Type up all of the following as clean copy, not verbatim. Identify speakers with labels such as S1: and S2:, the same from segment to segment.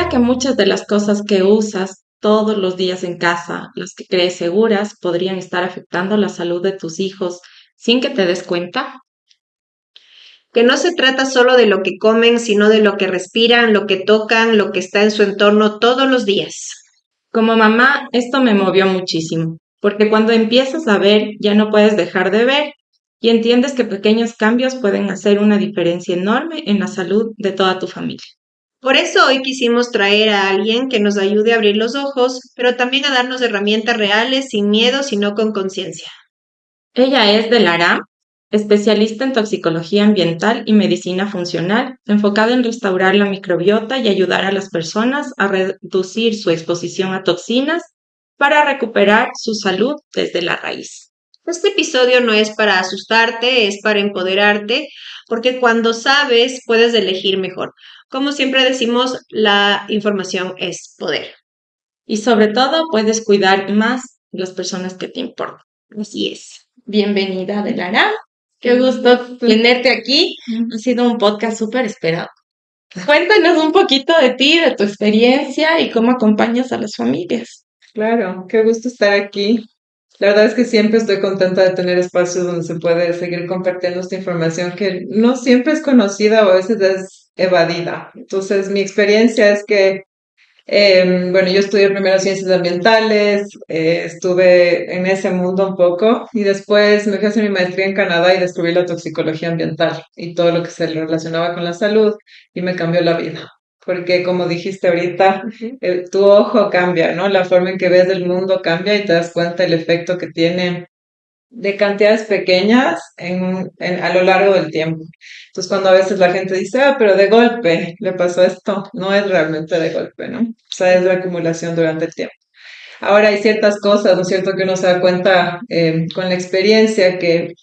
S1: Recuerda que muchas de las cosas que usas todos los días en casa, las que crees seguras, podrían estar afectando la salud de tus hijos sin que te des cuenta.
S2: Que no se trata solo de lo que comen, sino de lo que respiran, lo que tocan, lo que está en su entorno todos los días.
S1: Como mamá, esto me movió muchísimo, porque cuando empiezas a ver, ya no puedes dejar de ver y entiendes que pequeños cambios pueden hacer una diferencia enorme en la salud de toda tu familia.
S2: Por eso hoy quisimos traer a alguien que nos ayude a abrir los ojos, pero también a darnos herramientas reales, sin miedo, sino con conciencia.
S1: Ella es de Lara, especialista en toxicología ambiental y medicina funcional, enfocada en restaurar la microbiota y ayudar a las personas a reducir su exposición a toxinas para recuperar su salud desde la raíz.
S2: Este episodio no es para asustarte, es para empoderarte, porque cuando sabes puedes elegir mejor. Como siempre decimos, la información es poder.
S1: Y sobre todo puedes cuidar más las personas que te importan.
S2: Así es.
S1: Bienvenida, Delara. Qué gusto tenerte aquí. Ha sido un podcast súper esperado. Cuéntanos un poquito de ti, de tu experiencia y cómo acompañas a las familias.
S3: Claro, qué gusto estar aquí. La verdad es que siempre estoy contenta de tener espacios donde se puede seguir compartiendo esta información que no siempre es conocida o a veces es evadida. Entonces, mi experiencia es que, bueno, yo estudié primero ciencias ambientales, estuve en ese mundo un poco y después me fui a hacer mi maestría en Canadá y descubrí la toxicología ambiental y todo lo que se relacionaba con la salud y me cambió la vida. Porque como dijiste ahorita, tu ojo cambia, ¿no? La forma en que ves el mundo cambia y te das cuenta el efecto que tiene de cantidades pequeñas a lo largo del tiempo. Entonces, cuando a veces la gente dice, ah, pero de golpe le pasó esto, no es realmente de golpe, ¿no? O sea, es la acumulación durante el tiempo. Ahora hay ciertas cosas, ¿no es cierto?, que uno se da cuenta con la experiencia que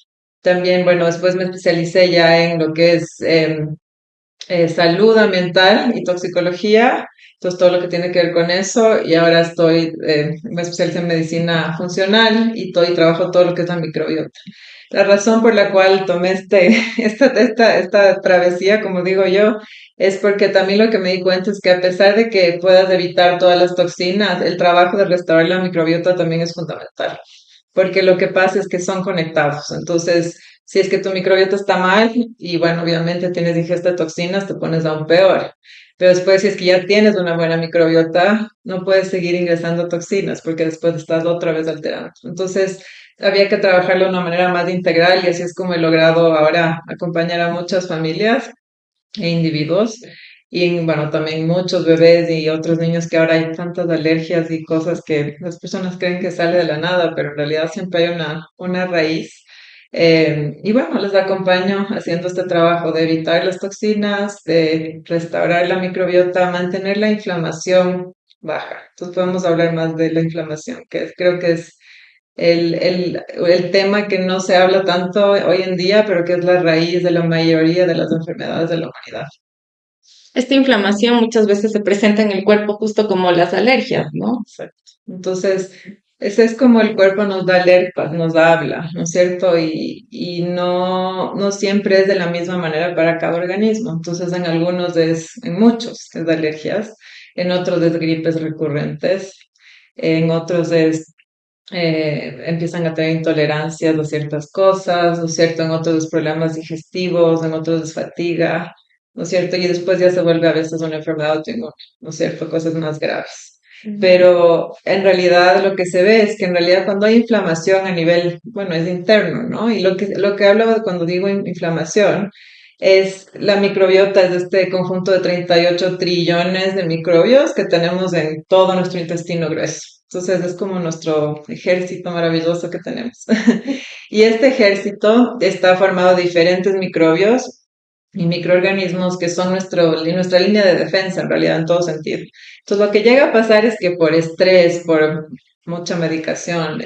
S3: también, bueno, después me especialicé ya en lo que es salud ambiental y toxicología, entonces todo lo que tiene que ver con eso, y ahora me especialicé en medicina funcional y trabajo todo lo que es la microbiota. La razón por la cual tomé esta travesía, como digo yo, es porque también lo que me di cuenta es que a pesar de que puedas evitar todas las toxinas, el trabajo de restaurar la microbiota también es fundamental, porque lo que pasa es que son conectados. Entonces, si es que tu microbiota está mal y bueno, obviamente tienes ingesta de toxinas, te pones aún peor. Pero después, si es que ya tienes una buena microbiota, no puedes seguir ingresando toxinas porque después estás otra vez alterando. Entonces, había que trabajarlo de una manera más integral y así es como he logrado ahora acompañar a muchas familias e individuos y bueno, también muchos bebés y otros niños que ahora hay tantas alergias y cosas que las personas creen que sale de la nada, pero en realidad siempre hay una raíz. Y bueno, les acompaño haciendo este trabajo de evitar las toxinas, de restaurar la microbiota, mantener la inflamación baja. Entonces podemos hablar más de la inflamación, creo que es el tema que no se habla tanto hoy en día, pero que es la raíz de la mayoría de las enfermedades de la humanidad.
S1: Esta inflamación muchas veces se presenta en el cuerpo justo como las alergias, ¿no?
S3: Exacto. Entonces, ese es como el cuerpo nos da alertas, nos habla, ¿no es cierto? Y no siempre es de la misma manera para cada organismo. Entonces, en muchos es de alergias, en otros es gripes recurrentes, en otros empiezan a tener intolerancias a ciertas cosas, ¿no es cierto? En otros es problemas digestivos, en otros es fatiga, ¿no es cierto? Y después ya se vuelve a veces una enfermedad autoinmune, ¿no es cierto? Cosas más graves. Pero en realidad lo que se ve es que en realidad cuando hay inflamación a nivel, bueno, es interno, ¿no? Y lo que hablo cuando digo inflamación es la microbiota, es este conjunto de 38 trillones de microbios que tenemos en todo nuestro intestino grueso. Entonces es como nuestro ejército maravilloso que tenemos. Y este ejército está formado de diferentes microbios y microorganismos que son nuestra línea de defensa en realidad en todo sentido. Entonces lo que llega a pasar es que por estrés, por mucha medicación,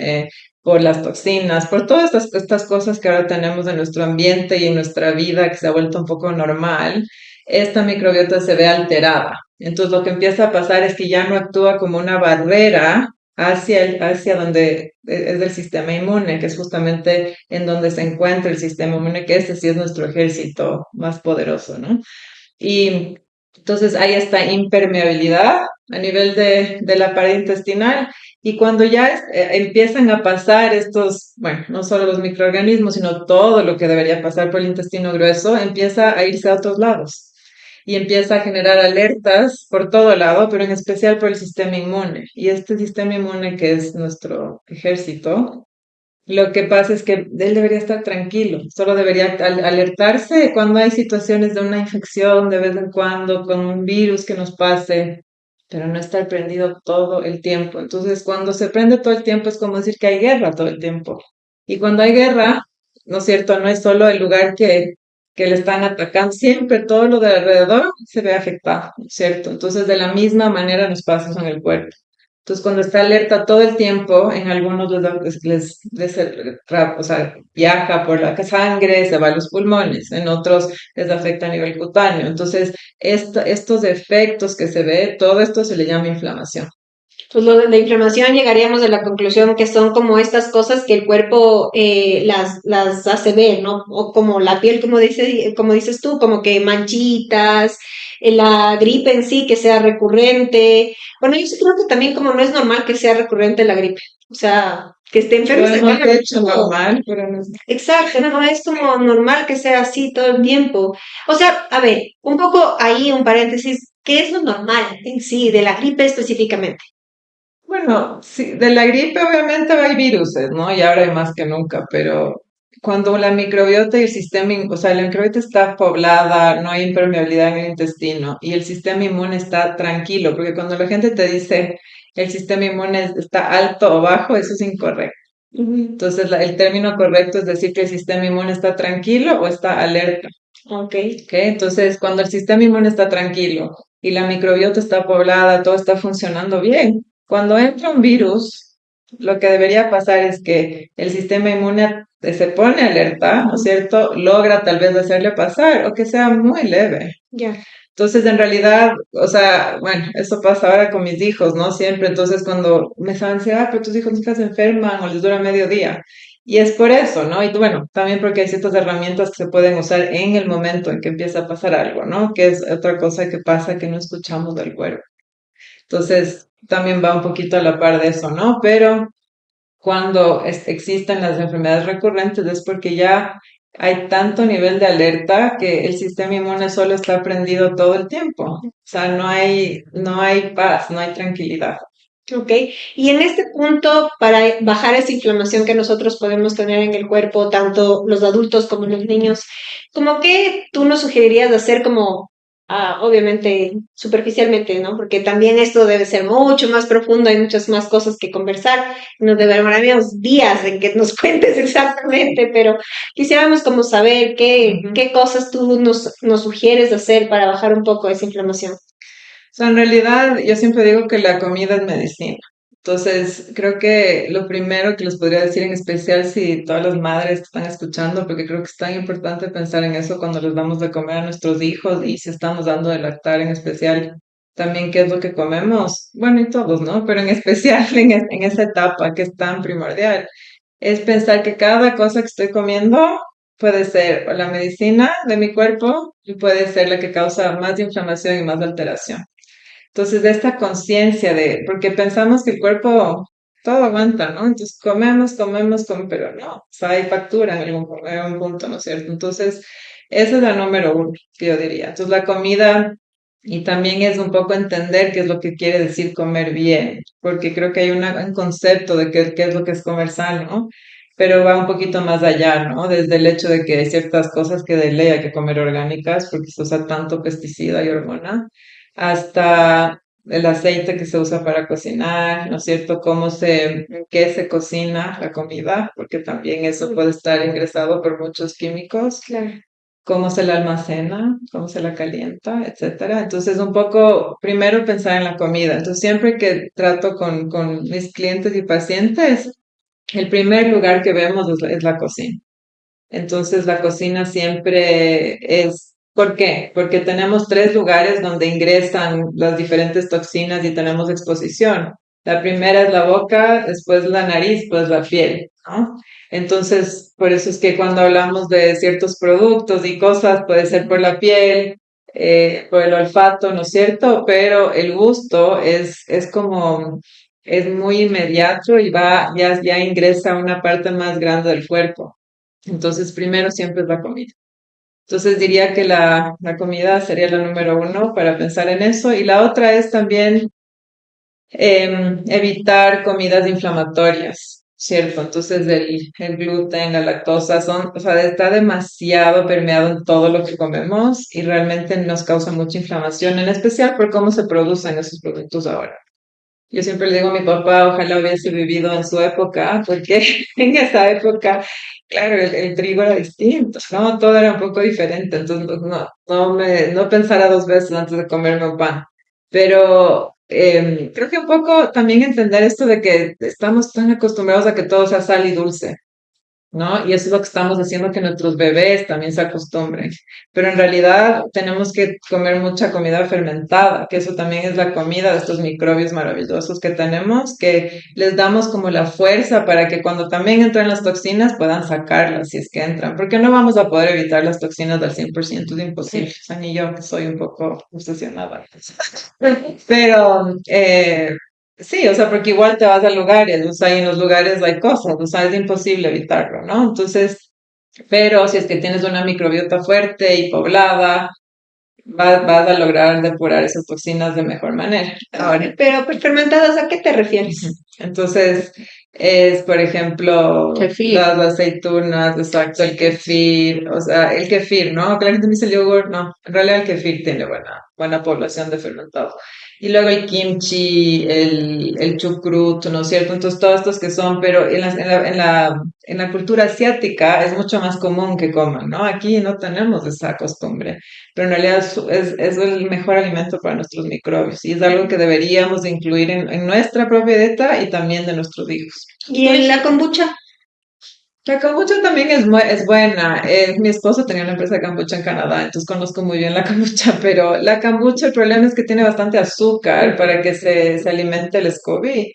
S3: por las toxinas, por todas estas cosas que ahora tenemos en nuestro ambiente y en nuestra vida que se ha vuelto un poco normal, esta microbiota se ve alterada. Entonces lo que empieza a pasar es que ya no actúa como una barrera hacia donde es el sistema inmune, que es justamente en donde se encuentra el sistema inmune, que ese sí es nuestro ejército más poderoso, ¿no? Y Entonces hay esta impermeabilidad a nivel de la pared intestinal y cuando ya empiezan a pasar estos, bueno, no solo los microorganismos, sino todo lo que debería pasar por el intestino grueso, empieza a irse a otros lados y empieza a generar alertas por todo lado, pero en especial por el sistema inmune. Y este sistema inmune que es nuestro ejército, lo que pasa es que él debería estar tranquilo, solo debería alertarse cuando hay situaciones de una infección de vez en cuando, con un virus que nos pase, pero no estar prendido todo el tiempo. Entonces, cuando se prende todo el tiempo es como decir que hay guerra todo el tiempo. Y cuando hay guerra, ¿no es cierto? No es solo el lugar que le están atacando, siempre todo lo de alrededor se ve afectado, ¿no es cierto? Entonces, de la misma manera nos pasa eso en el cuerpo. Entonces, cuando está alerta todo el tiempo, en algunos o sea, viaja por la sangre, se va a los pulmones, en otros les afecta a nivel cutáneo. Entonces, estos efectos que se ve, todo esto se le llama inflamación.
S2: Pues lo de la inflamación llegaríamos a la conclusión que son como estas cosas que el cuerpo las hace ver, ¿no? O como la piel, como dices tú, como que manchitas, la gripe en sí que sea recurrente. Bueno, yo sí creo que también como no es normal que sea recurrente la gripe, o sea, que esté enfermo.
S3: Lo hemos hecho normal, pero no es...
S2: Exacto, no es como normal que sea así todo el tiempo. O sea, a ver, un poco ahí un paréntesis, ¿qué es lo normal en sí de la gripe específicamente?
S3: Bueno, sí, de la gripe obviamente hay virus, ¿no? Y ahora hay más que nunca, pero cuando la microbiota y el sistema, o sea, la microbiota está poblada, no hay impermeabilidad en el intestino y el sistema inmune está tranquilo, porque cuando la gente te dice el sistema inmune está alto o bajo, eso es incorrecto.
S2: Ujú.
S3: Entonces, el término correcto es decir que el sistema inmune está tranquilo o está alerta.
S2: Ok.
S3: ¿Ok? Entonces, cuando el sistema inmune está tranquilo y la microbiota está poblada, todo está funcionando bien. Cuando entra un virus, lo que debería pasar es que el sistema inmune se pone alerta, ¿no es cierto? Logra tal vez hacerle pasar o que sea muy leve.
S2: Ya.
S3: Entonces, en realidad, o sea, bueno, eso pasa ahora con mis hijos, ¿no? Siempre, entonces cuando me saben decir, ah, pero tus hijos nunca se enferman o les dura medio día. Y es por eso, ¿no? Y bueno, también porque hay ciertas herramientas que se pueden usar en el momento en que empieza a pasar algo, ¿no? Que es otra cosa que pasa que no escuchamos del cuerpo. Entonces, también va un poquito a la par de eso, ¿no? Pero cuando existen las enfermedades recurrentes es porque ya hay tanto nivel de alerta que el sistema inmune solo está prendido todo el tiempo. O sea, no hay paz, no hay tranquilidad.
S2: Ok. Y en este punto, para bajar esa inflamación que nosotros podemos tener en el cuerpo, tanto los adultos como los niños, ¿cómo que tú nos sugerirías de hacer como, obviamente, superficialmente, ¿no? Porque también esto debe ser mucho más profundo, hay muchas más cosas que conversar, nos demoraríamos días en que nos cuentes exactamente, pero quisiéramos como saber qué cosas tú nos sugieres hacer para bajar un poco esa inflamación.
S3: O sea, en realidad yo siempre digo que la comida es medicina. Entonces, creo que lo primero que les podría decir, en especial si todas las madres que están escuchando, porque creo que es tan importante pensar en eso cuando les damos de comer a nuestros hijos y si estamos dando de lactar en especial, también qué es lo que comemos. Bueno, y todos, ¿no? Pero en especial en esa etapa que es tan primordial, es pensar que cada cosa que estoy comiendo puede ser o la medicina de mi cuerpo y puede ser la que causa más inflamación y más alteración. Entonces, de esta conciencia porque pensamos que el cuerpo todo aguanta, ¿no? Entonces, pero no, o sea, hay factura en algún punto, ¿no es cierto? Entonces, esa es la número uno, que yo diría. Entonces, la comida, y también es un poco entender qué es lo que quiere decir comer bien, porque creo que hay un concepto de qué es lo que es comer sano, pero va un poquito más allá, ¿no? Desde el hecho de que hay ciertas cosas que de ley hay que comer orgánicas, porque se usa tanto pesticida y hormona hasta el aceite que se usa para cocinar, ¿no es cierto? Qué se cocina la comida, porque también eso puede estar ingresado por muchos químicos,
S2: Claro.
S3: cómo se la almacena, cómo se la calienta, etcétera. Entonces, un poco, primero pensar en la comida. Entonces, siempre que trato con mis clientes y pacientes, el primer lugar que vemos es la cocina. Entonces la cocina siempre es, ¿por qué? Porque tenemos tres lugares donde ingresan las diferentes toxinas y tenemos exposición. La primera es la boca, después la nariz, pues la piel, ¿no? Entonces, por eso es que cuando hablamos de ciertos productos y cosas, puede ser por la piel, por el olfato, ¿no es cierto? Pero el gusto es como, es muy inmediato y ya ingresa a una parte más grande del cuerpo. Entonces, primero siempre es la comida. Entonces diría que la comida sería la número uno para pensar en eso. Y la otra es también evitar comidas inflamatorias, ¿cierto? Entonces el gluten, la lactosa son, o sea, está demasiado permeado en todo lo que comemos y realmente nos causa mucha inflamación, en especial por cómo se producen esos productos ahora. Yo siempre le digo a mi papá, ojalá hubiese vivido en su época, porque en esa época, claro, el trigo era distinto, ¿no? Todo era un poco diferente, entonces no pensara dos veces antes de comerme un pan. Pero creo que un poco también entender esto de que estamos tan acostumbrados a que todo sea sal y dulce. ¿No? Y eso es lo que estamos haciendo que nuestros bebés también se acostumbren. Pero en realidad tenemos que comer mucha comida fermentada, que eso también es la comida de estos microbios maravillosos que tenemos, que les damos como la fuerza para que cuando también entran las toxinas puedan sacarlas si es que entran, porque no vamos a poder evitar las toxinas del 100%, es imposible. O sea, ni yo que soy un poco obsesionada. Pero sí, o sea, porque igual te vas a lugares, o sea, y en los lugares hay cosas, o sea, es imposible evitarlo, ¿no? Entonces, pero si es que tienes una microbiota fuerte y poblada, vas a lograr depurar esas toxinas de mejor manera. Ahora,
S2: Pero fermentadas, ¿a qué te
S3: ujú.
S2: refieres?
S3: Entonces, es, por ejemplo,
S1: Kefir.
S3: las aceitunas, exacto, el kefir, o sea, el kefir, ¿no? Que la gente me dice el yogur, no, en realidad el kefir tiene buena población de fermentado. Y luego el kimchi, el chucrut, ¿no es cierto? Entonces, todos estos que son, pero en la cultura asiática es mucho más común que coman, ¿no? Aquí no tenemos esa costumbre, pero en realidad es el mejor alimento para nuestros microbios y es algo que deberíamos de incluir en nuestra propia dieta y también de nuestros hijos.
S2: Y en la kombucha,
S3: La kombucha también es buena. Mi esposo tenía una empresa de kombucha en Canadá, entonces conozco muy bien la kombucha, pero la kombucha el problema es que tiene bastante azúcar para que se alimente el SCOBY.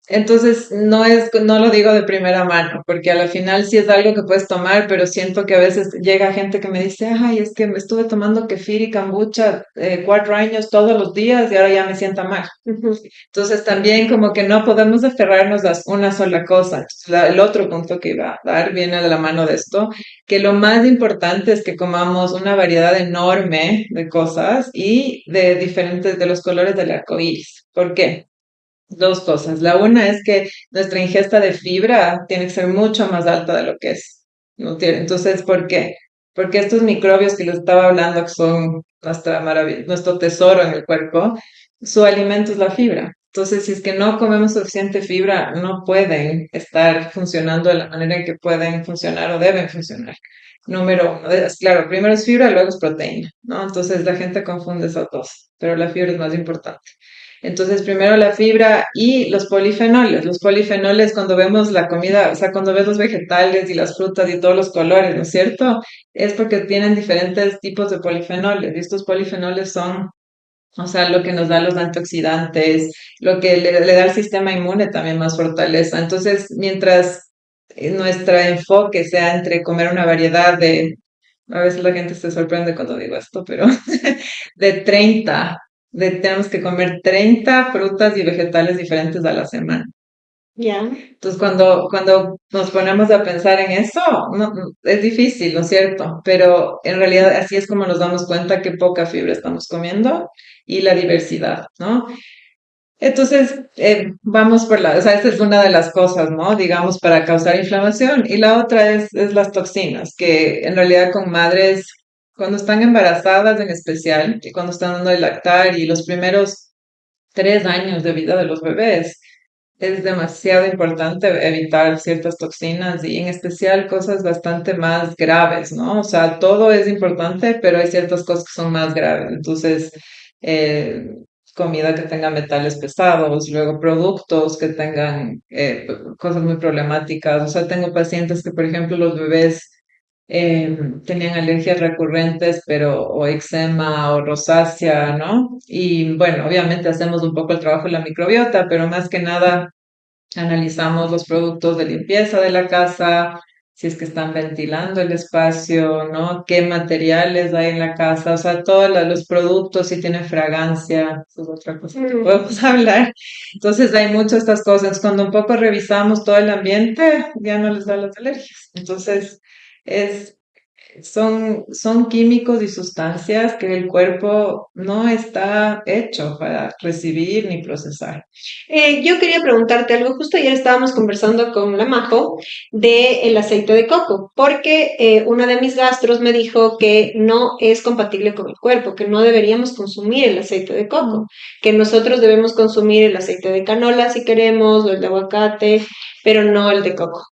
S3: Entonces, no lo digo de primera mano, porque a la final sí es algo que puedes tomar, pero siento que a veces llega gente que me dice, ay, es que me estuve tomando kefir y kombucha 4 años todos los días y ahora ya me sienta mal. Entonces, también como que no podemos aferrarnos a una sola cosa. Entonces, el otro punto que iba a dar viene de la mano de esto, que lo más importante es que comamos una variedad enorme de cosas y de diferentes, de los colores del arco iris. ¿Por qué? Dos cosas. La una es que nuestra ingesta de fibra tiene que ser mucho más alta de lo que es. ¿No? Entonces, ¿por qué? Porque estos microbios que les estaba hablando, que son nuestro tesoro en el cuerpo, su alimento es la fibra. Entonces, si es que no comemos suficiente fibra, no pueden estar funcionando de la manera en que pueden funcionar o deben funcionar. Número uno, claro, primero es fibra, luego es proteína, ¿no? Entonces la gente confunde esas dos, pero la fibra es más importante. Entonces, primero la fibra y los polifenoles. Los polifenoles, cuando vemos la comida, o sea, cuando ves los vegetales y las frutas y todos los colores, ¿no es cierto? Es porque tienen diferentes tipos de polifenoles. Y estos polifenoles son, o sea, lo que nos da los antioxidantes, lo que le da al sistema inmune también más fortaleza. Entonces, mientras nuestro enfoque sea entre comer una variedad de, a veces la gente se sorprende cuando digo esto, pero de 30 tenemos que comer 30 frutas y vegetales diferentes a la semana.
S2: ya.
S3: Entonces, cuando nos ponemos a pensar en eso, es difícil, ¿no es cierto? Pero en realidad así es como nos damos cuenta que poca fibra estamos comiendo y la diversidad, ¿no? Entonces, vamos o sea, esa es una de las cosas, ¿no? Digamos, para causar inflamación. Y la otra es las toxinas, que en realidad con madres, cuando están embarazadas en especial, y cuando están dando de lactar y los primeros 3 años de vida de los bebés, es demasiado importante evitar ciertas toxinas y en especial cosas bastante más graves, ¿no? O sea, todo es importante, pero hay ciertas cosas que son más graves. Entonces, eh, comida que tenga metales pesados, luego productos que tengan cosas muy problemáticas. O sea, tengo pacientes que, por ejemplo, los bebés tenían alergias recurrentes, pero o eczema o rosácea, ¿no? Y bueno, obviamente hacemos un poco el trabajo de la microbiota, pero más que nada analizamos los productos de limpieza de la casa, si es que están ventilando el espacio, ¿no? ¿Qué materiales hay en la casa? O sea, todos los productos, si tienen fragancia, eso es otra cosa que podemos hablar. Entonces hay muchas de estas cosas. Cuando un poco revisamos todo el ambiente, ya no les da las alergias. Entonces, es, son químicos y sustancias que el cuerpo no está hecho para recibir ni procesar.
S2: Yo quería preguntarte algo. Justo ayer estábamos conversando con la Majo de el aceite de coco, porque una de mis gastros me dijo que no es compatible con el cuerpo, que no deberíamos consumir el aceite de coco, que nosotros debemos consumir el aceite de canola si queremos, o el de aguacate, pero no el de coco.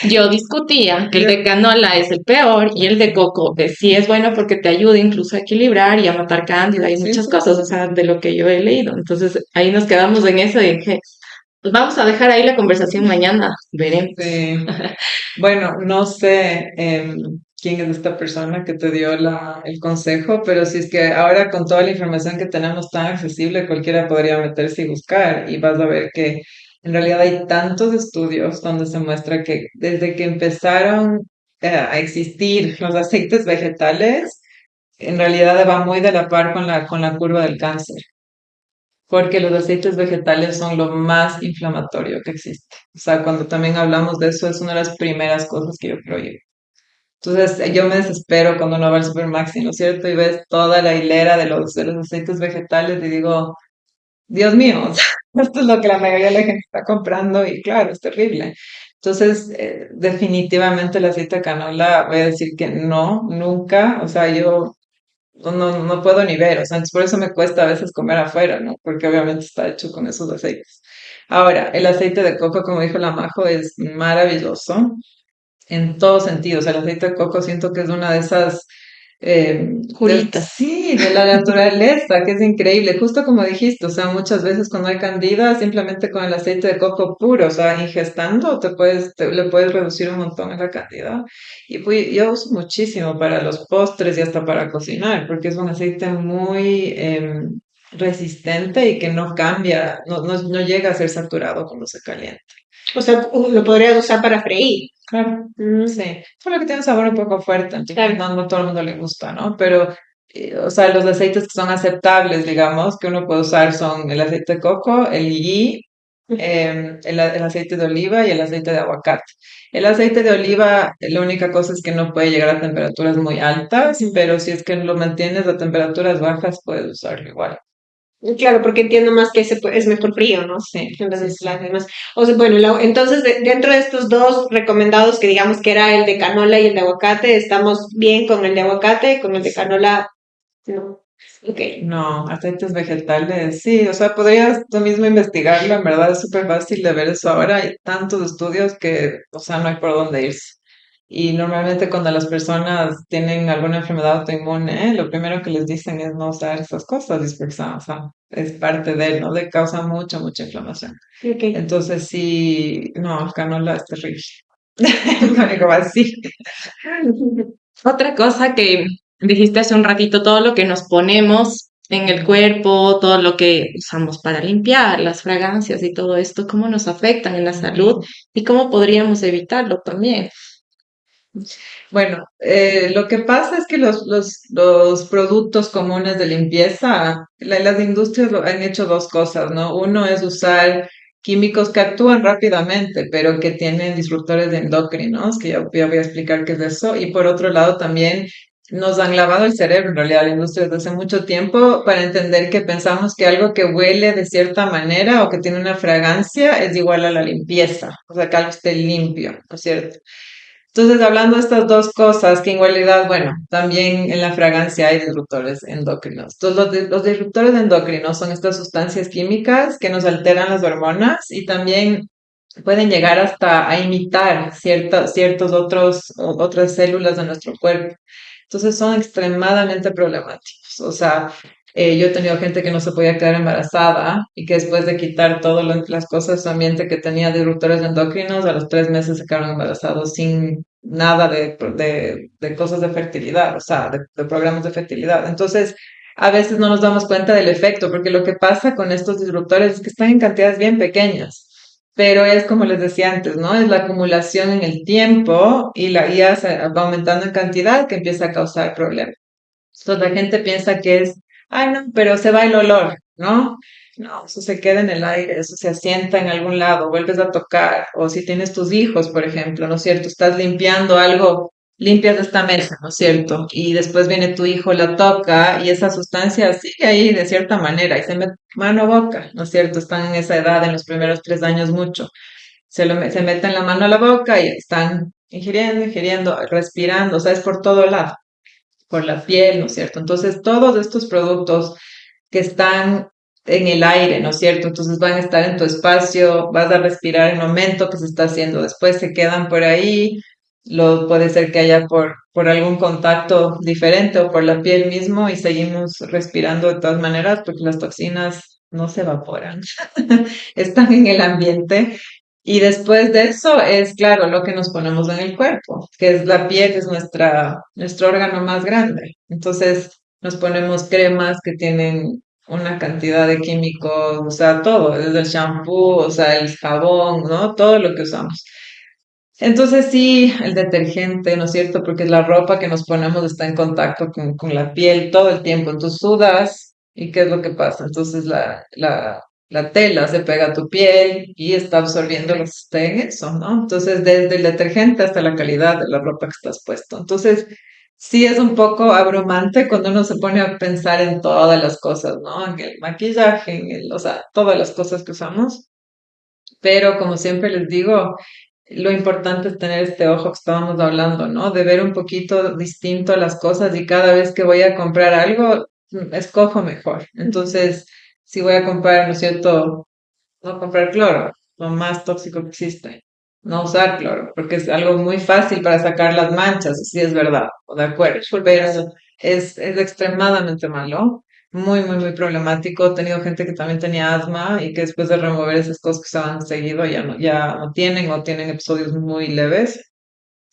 S1: Yo discutía que el de canola es el peor y el de coco sí es bueno porque te ayuda incluso a equilibrar y a matar cándida y
S3: Sí,
S1: muchas
S3: sí.
S1: cosas, o sea, de lo que yo he leído. Entonces ahí nos quedamos en eso y dije, pues vamos a dejar ahí la conversación mañana, veremos.
S3: Sí. Bueno, no sé quién es esta persona que te dio el consejo, pero si es que ahora con toda la información que tenemos tan accesible, cualquiera podría meterse y buscar y vas a ver que en realidad hay tantos estudios donde se muestra que desde que empezaron a existir los aceites vegetales, en realidad va muy de la par con la curva del cáncer, porque los aceites vegetales son lo más inflamatorio que existe. O sea, cuando también hablamos de eso, es una de las primeras cosas que yo prohíbo. Entonces, yo me desespero cuando uno va al Supermaxi, ¿no es cierto? Y ves toda la hilera de los aceites vegetales y digo, Dios mío, o sea, esto es lo que la mayoría de la gente está comprando y claro, es terrible. Entonces, definitivamente el aceite de canola, voy a decir que no, nunca, o sea, yo no puedo ni ver, o sea, entonces por eso me cuesta a veces comer afuera, ¿no? Porque obviamente está hecho con esos aceites. Ahora, el aceite de coco, como dijo la Majo, es maravilloso en todo sentido. O sea, el aceite de coco siento que es una de esas,
S1: Juritas.
S3: sí, de la naturaleza, que es increíble. Justo como dijiste, o sea, muchas veces cuando hay candida, simplemente con el aceite de coco puro, o sea, ingestando, le puedes reducir un montón a la cantidad. Y pues, yo uso muchísimo para los postres y hasta para cocinar, porque es un aceite muy resistente y que no cambia, no llega a ser saturado cuando se calienta.
S2: O sea, lo podrías usar para freír.
S3: Claro,
S2: Mm,
S3: sí. Solo que tiene un sabor un poco fuerte, entonces
S2: claro.
S3: no todo el mundo le gusta, ¿no? Pero, o sea, los aceites que son aceptables, digamos, que uno puede usar son el aceite de coco, el ghee, el aceite de oliva y el aceite de aguacate. El aceite de oliva, la única cosa es que no puede llegar a temperaturas muy altas, pero si es que lo mantienes a temperaturas bajas, puedes usarlo igual.
S2: Claro, porque entiendo más que ese es mejor frío, ¿no?
S3: Sí,
S2: En vez de
S3: sí, sí.
S2: las demás. O sea, bueno, entonces dentro de estos dos recomendados que digamos que era el de canola y el de aguacate, estamos bien con el de aguacate, con el de canola, no. Ok.
S3: No, aceites vegetales, sí, o sea, podrías tú mismo investigarlo, en verdad es súper fácil de ver eso ahora, hay tantos estudios que, o sea, no hay por dónde irse. Y normalmente cuando las personas tienen alguna enfermedad autoinmune, lo primero que les dicen es no usar esas cosas, es porque, o sea, es parte de, ¿no? Le causa mucha inflamación.
S2: Ok.
S3: Entonces, sí, no, el canola es terrible. Lo digo así.
S1: Otra cosa que dijiste hace un ratito, todo lo que nos ponemos en el cuerpo, todo lo que usamos para limpiar, las fragancias y todo esto, cómo nos afectan en la salud y cómo podríamos evitarlo también.
S3: Bueno, lo que pasa es que los productos comunes de limpieza, las industrias han hecho dos cosas, ¿no? Uno es usar químicos que actúan rápidamente, pero que tienen disruptores endocrinos, que ya voy a explicar qué es eso. Y por otro lado, también nos han lavado el cerebro, en realidad, la industria desde hace mucho tiempo, para entender que pensamos que algo que huele de cierta manera o que tiene una fragancia es igual a la limpieza, o sea, que algo esté limpio, ¿no es cierto? Entonces, hablando de estas dos cosas, que en realidad, bueno, también en la fragancia hay disruptores endocrinos. Entonces, los disruptores endocrinos son estas sustancias químicas que nos alteran las hormonas y también pueden llegar hasta a imitar ciertos otras células de nuestro cuerpo. Entonces, son extremadamente problemáticos. O sea, yo he tenido gente que no se podía quedar embarazada y que después de quitar todas las cosas de su ambiente que tenía disruptores endocrinos, a los 3 meses se quedaron embarazados sin nada de cosas de fertilidad, o sea, de programas de fertilidad. Entonces, a veces no nos damos cuenta del efecto, porque lo que pasa con estos disruptores es que están en cantidades bien pequeñas. pero es como les decía antes, ¿no? Es la acumulación en el tiempo y la IA va aumentando en cantidad que empieza a causar problemas. Entonces la gente piensa que es, ay, no, pero se va el olor, ¿no? No, eso se queda en el aire, eso se asienta en algún lado, vuelves a tocar, o si tienes tus hijos, por ejemplo, ¿no es cierto? Estás limpiando algo, limpias esta mesa, ¿no es cierto? Y después viene tu hijo, la toca y esa sustancia sigue ahí de cierta manera y se mete mano a boca, ¿no es cierto? Están en esa edad, en los primeros 3 años mucho. Se meten la mano a la boca y están ingiriendo, ingiriendo, respirando, o sea, es por todo lado por la piel, ¿no es cierto? Entonces, todos estos productos que están en el aire, ¿no es cierto? Entonces van a estar en tu espacio, vas a respirar en el momento que se está haciendo, después se quedan por ahí, puede ser que haya por algún contacto diferente o por la piel mismo y seguimos respirando de todas maneras porque las toxinas no se evaporan, están en el ambiente y después de eso es, claro, lo que nos ponemos en el cuerpo, que es la piel, es nuestro órgano más grande. Entonces nos ponemos cremas que tienen una cantidad de químicos, o sea, todo, desde el shampoo, o sea, el jabón, ¿no? Todo lo que usamos. Entonces sí, el detergente, ¿no es cierto? Porque la ropa que nos ponemos está en contacto con la piel todo el tiempo. Entonces sudas y ¿qué es lo que pasa? Entonces la tela se pega a tu piel y está absorbiendo lo que está en eso, ¿no? Entonces desde el detergente hasta la calidad de la ropa que estás puesto. Entonces sí es un poco abrumante cuando uno se pone a pensar en todas las cosas, ¿no? En el maquillaje, o sea, todas las cosas que usamos. Pero como siempre les digo, lo importante es tener este ojo que estábamos hablando, ¿no? De ver un poquito distinto las cosas y cada vez que voy a comprar algo, escojo mejor. Entonces, si voy a comprar, ¿no es cierto? No comprar cloro, lo más tóxico que existe. No usar cloro, porque es algo muy fácil para sacar las manchas, sí es verdad, de acuerdo, pero es extremadamente malo, muy, muy, muy problemático. He tenido gente que también tenía asma y que después de remover esas cosas que estaban seguido ya no tienen o tienen episodios muy leves.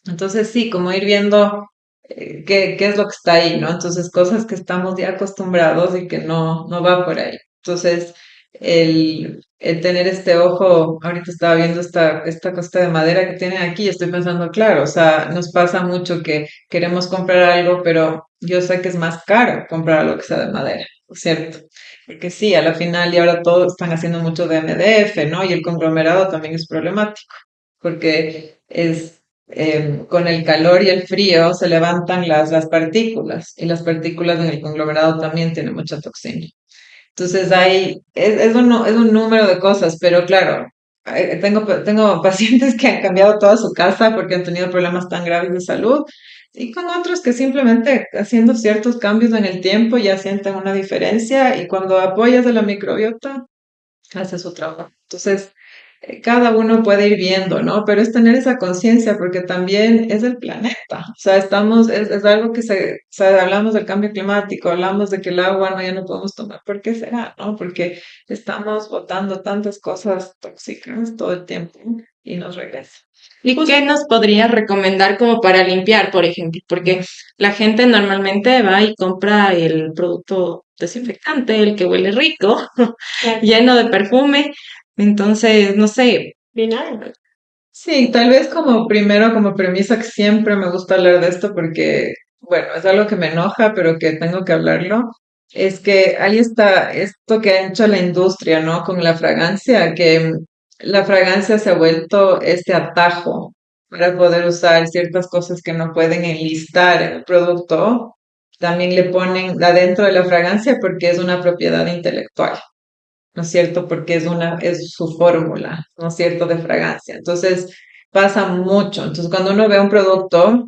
S3: Entonces sí, como ir viendo qué es lo que está ahí, ¿no? Entonces cosas que estamos ya acostumbrados y que no va por ahí. Entonces, el tener este ojo, ahorita estaba viendo esta costa de madera que tienen aquí y estoy pensando, claro, o sea, nos pasa mucho que queremos comprar algo, pero yo sé que es más caro comprar algo que sea de madera, ¿cierto? Porque sí, a la final y ahora todos están haciendo mucho de MDF, ¿no? Y el conglomerado también es problemático, porque con el calor y el frío se levantan las partículas y las partículas en el conglomerado también tienen mucha toxina. Entonces es un número de cosas, pero claro, tengo pacientes que han cambiado toda su casa porque han tenido problemas tan graves de salud y con otros que simplemente haciendo ciertos cambios en el tiempo ya sienten una diferencia y cuando apoyas a la microbiota, hace su trabajo. Entonces, cada uno puede ir viendo, ¿no? Pero es tener esa conciencia porque también es el planeta. O sea, es algo o sea, hablamos del cambio climático, hablamos de que el agua no, ya no podemos tomar. ¿Por qué será, no? Porque estamos botando tantas cosas tóxicas todo el tiempo y nos regresa.
S1: ¿Y qué nos podrías recomendar como para limpiar, por ejemplo? Porque la gente normalmente va y compra el producto desinfectante, el que huele rico,
S2: Claro.
S1: lleno de perfume. Entonces, no sé,
S2: Vinagre.
S3: Sí, tal vez como premisa que siempre me gusta hablar de esto porque, bueno, es algo que me enoja, pero que tengo que hablarlo, es que ahí está esto que ha hecho la industria, ¿no? Con la fragancia, que la fragancia se ha vuelto este atajo para poder usar ciertas cosas que no pueden enlistar en el producto. También le ponen adentro de la fragancia porque es una propiedad intelectual. ¿No es cierto? Porque es su fórmula, ¿no es cierto?, de fragancia. Entonces, pasa mucho. Entonces, cuando uno ve un producto,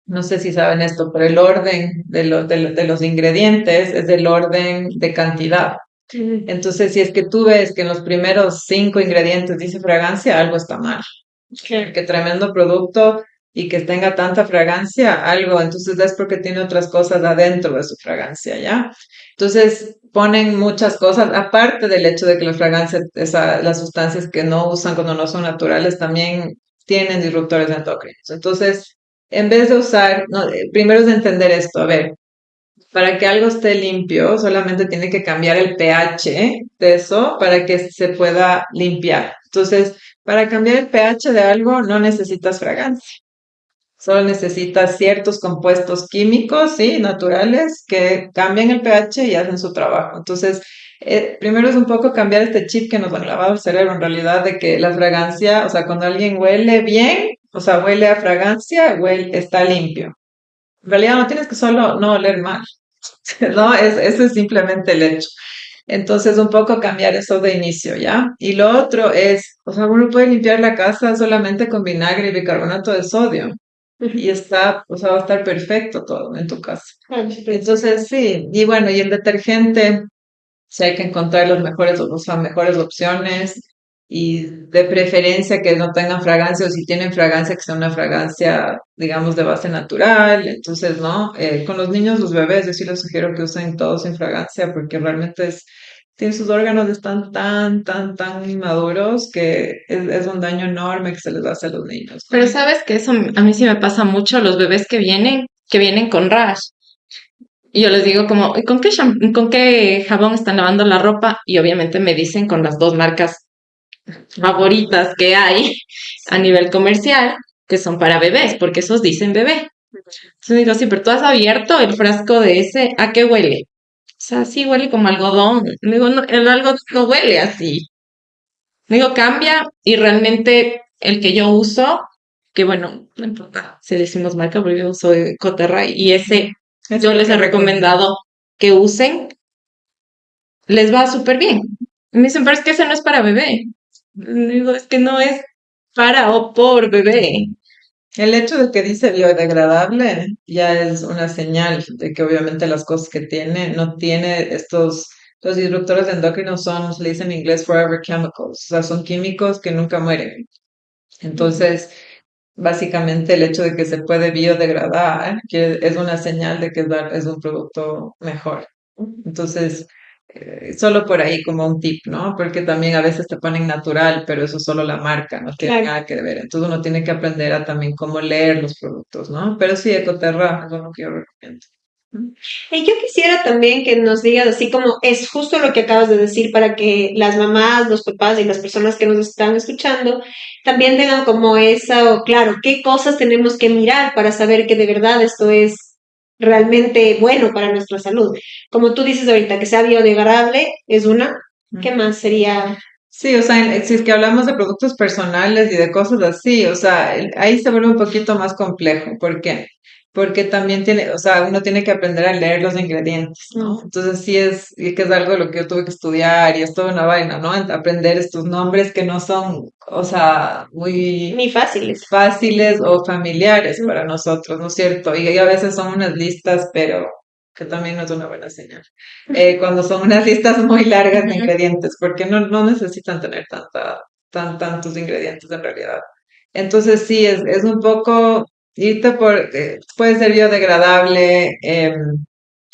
S3: no sé si saben esto, pero el orden de los ingredientes es el orden de cantidad. Entonces, si es que tú ves que en los primeros 5 ingredientes dice fragancia, algo está mal. Qué tremendo producto y que tenga tanta fragancia, algo, entonces es porque tiene otras cosas adentro de su fragancia, ¿ya? Entonces ponen muchas cosas, aparte del hecho de que la fragancia, las sustancias que no usan cuando no son naturales, también tienen disruptores endocrinos. Entonces, en vez de usar, no, primero es de entender esto, a ver, para que algo esté limpio, solamente tiene que cambiar el pH de eso para que se pueda limpiar. Entonces, para cambiar el pH de algo no necesitas fragancia. Solo necesitas ciertos compuestos químicos, sí, naturales, que cambian el pH y hacen su trabajo. Entonces, primero es un poco cambiar este chip que nos han lavado el cerebro, en realidad, de que la fragancia, o sea, cuando alguien huele bien, o sea, huele a fragancia, huele, está limpio. En realidad no tienes que solo no oler mal, ¿no? Ese es simplemente el hecho. Entonces, un poco cambiar eso de inicio, ¿ya? Y lo otro es, o sea, uno puede limpiar la casa solamente con vinagre y bicarbonato de sodio y está, o sea, va a estar perfecto todo en tu casa. Entonces, sí, y bueno, y el detergente, sí hay que encontrar los mejores, o sea, mejores opciones y de preferencia que no tengan fragancia o si tienen fragancia que sea una fragancia, digamos, de base natural. Entonces, ¿no? Con los niños, los bebés, yo sí les sugiero que usen todo sin fragancia porque realmente tienen sus órganos están tan inmaduros que es un daño enorme que se les hace a los niños, ¿no?
S1: Pero sabes que eso a mí sí me pasa mucho, los bebés que vienen con rash. Y yo les digo como, ¿y con qué jabón están lavando la ropa? Y obviamente me dicen con las dos marcas favoritas que hay a nivel comercial, que son para bebés, porque esos dicen bebé. Entonces digo, sí, pero tú has abierto el frasco de ese, ¿a qué huele? O sea, sí huele como algodón. Digo, no, el algodón no huele así. Digo, cambia y realmente el que yo uso, que bueno, no importa si decimos marca, porque yo uso de Coterra y ese
S3: Es
S1: yo
S3: lo
S1: les he
S3: que recomiendo.
S1: recomendado que usen, les va súper bien. Y me dicen, pero es que ese no es para bebé. Digo, es que no es para o por bebé.
S3: El hecho de que dice biodegradable ya es una señal de que obviamente las cosas que tiene no tiene los disruptores endocrinos son, se le dice en inglés forever chemicals, o sea, son químicos que nunca mueren. Entonces, básicamente el hecho de que se puede biodegradar que es una señal de que es un producto mejor. Entonces, solo por ahí como un tip, ¿no? Porque también a veces te ponen natural, pero eso es solo la marca, no tiene
S2: Claro.
S3: nada que ver. Entonces uno tiene que aprender a también cómo leer los productos, ¿no? Pero sí, Ecoterra es uno que yo recomiendo.
S2: Y yo quisiera también que nos digas, así como es justo lo que acabas de decir, para que las mamás, los papás y las personas que nos están escuchando también tengan como esa, o claro, qué cosas tenemos que mirar para saber que de verdad esto es realmente bueno para nuestra salud. Como tú dices ahorita, que sea biodegradable es una. ¿Qué más sería?
S3: Sí, o sea, si es que hablamos de productos personales y de cosas así, o sea, ahí se vuelve un poquito más complejo. ¿Por qué? Porque también tiene, o sea, uno tiene que aprender a leer los ingredientes, ¿no? Entonces sí y que es algo de lo que yo tuve que estudiar y es toda una vaina, ¿no? Aprender estos nombres que no son, o sea, muy
S2: Muy fáciles.
S3: fáciles o familiares para nosotros, ¿no es cierto? Y a veces son unas listas, pero que también no es una buena señal. Cuando son unas listas muy largas de ingredientes, porque no necesitan tener tantos ingredientes en realidad. Entonces sí, es un poco, puede ser biodegradable,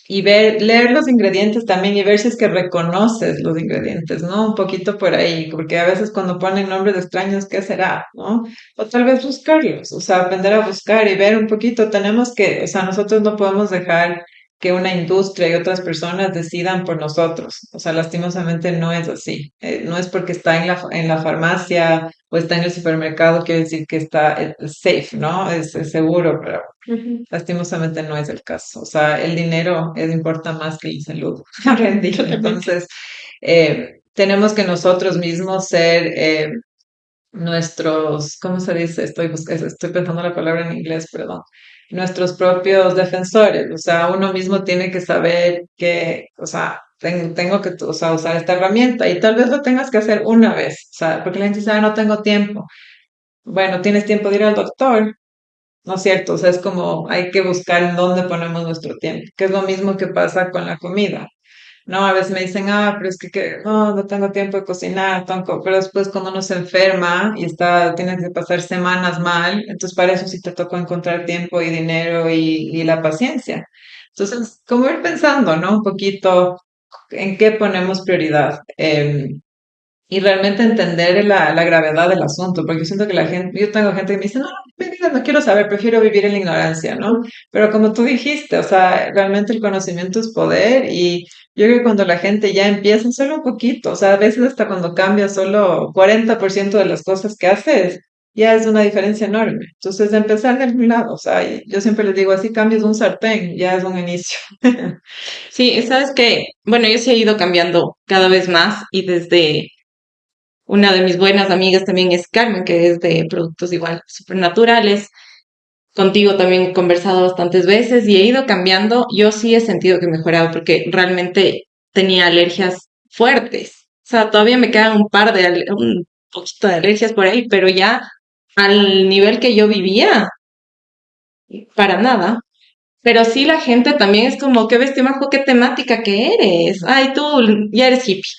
S3: y leer los ingredientes también y ver si es que reconoces los ingredientes, ¿no? Un poquito por ahí, porque a veces cuando ponen nombres extraños, ¿qué será? ¿No? O tal vez buscarlos, o sea, aprender a buscar y ver un poquito. O sea, nosotros no podemos dejar que una industria y otras personas decidan por nosotros. O sea, lastimosamente no es así. No es porque está en la farmacia o está en el supermercado, quiere decir que está safe, ¿no? Es seguro, pero
S2: Ujú.
S3: lastimosamente no es el caso. O sea, el dinero importa más que la salud hoy en día.
S2: Totalmente.
S3: Entonces, tenemos que nosotros mismos ser nuestros, ¿cómo se dice? Estoy pensando la palabra en inglés, perdón. Nuestros propios defensores. O sea, uno mismo tiene que saber que, o sea, tengo que, o sea, usar esta herramienta y tal vez lo tengas que hacer una vez. O sea, porque la gente dice, no tengo tiempo. Bueno, tienes tiempo de ir al doctor, ¿no es cierto? O sea, es como hay que buscar en dónde ponemos nuestro tiempo, que es lo mismo que pasa con la comida. No, a veces me dicen, pero es no tengo tiempo de cocinar, pero después cuando uno se enferma y tienes que pasar semanas mal, entonces para eso sí te tocó encontrar tiempo y dinero y la paciencia. Entonces, como ir pensando, ¿no? Un poquito en qué ponemos prioridad. y realmente entender la gravedad del asunto, porque yo siento que la gente, yo tengo gente que me dice, no, me digas, no quiero saber, prefiero vivir en la ignorancia, ¿no? Pero como tú dijiste, o sea, realmente el conocimiento es poder y yo creo que cuando la gente ya empieza solo un poquito, o sea, a veces hasta cuando cambia solo 40% de las cosas que haces, ya es una diferencia enorme. Entonces, de empezar de algún lado, o sea, y yo siempre les digo, así cambias un sartén, ya es un inicio.
S1: Sí, sabes que, bueno, yo sí he ido cambiando cada vez más y desde una de mis buenas amigas también es Carmen, que es de productos igual supernaturales. Contigo también he conversado bastantes veces y he ido cambiando. Yo sí he sentido que he mejorado porque realmente tenía alergias fuertes. O sea, todavía me quedan un poquito de alergias por ahí, pero ya al nivel que yo vivía, para nada. Pero sí la gente también es como, qué bestia, majo, qué temática que eres. Ay, tú ya eres hippie.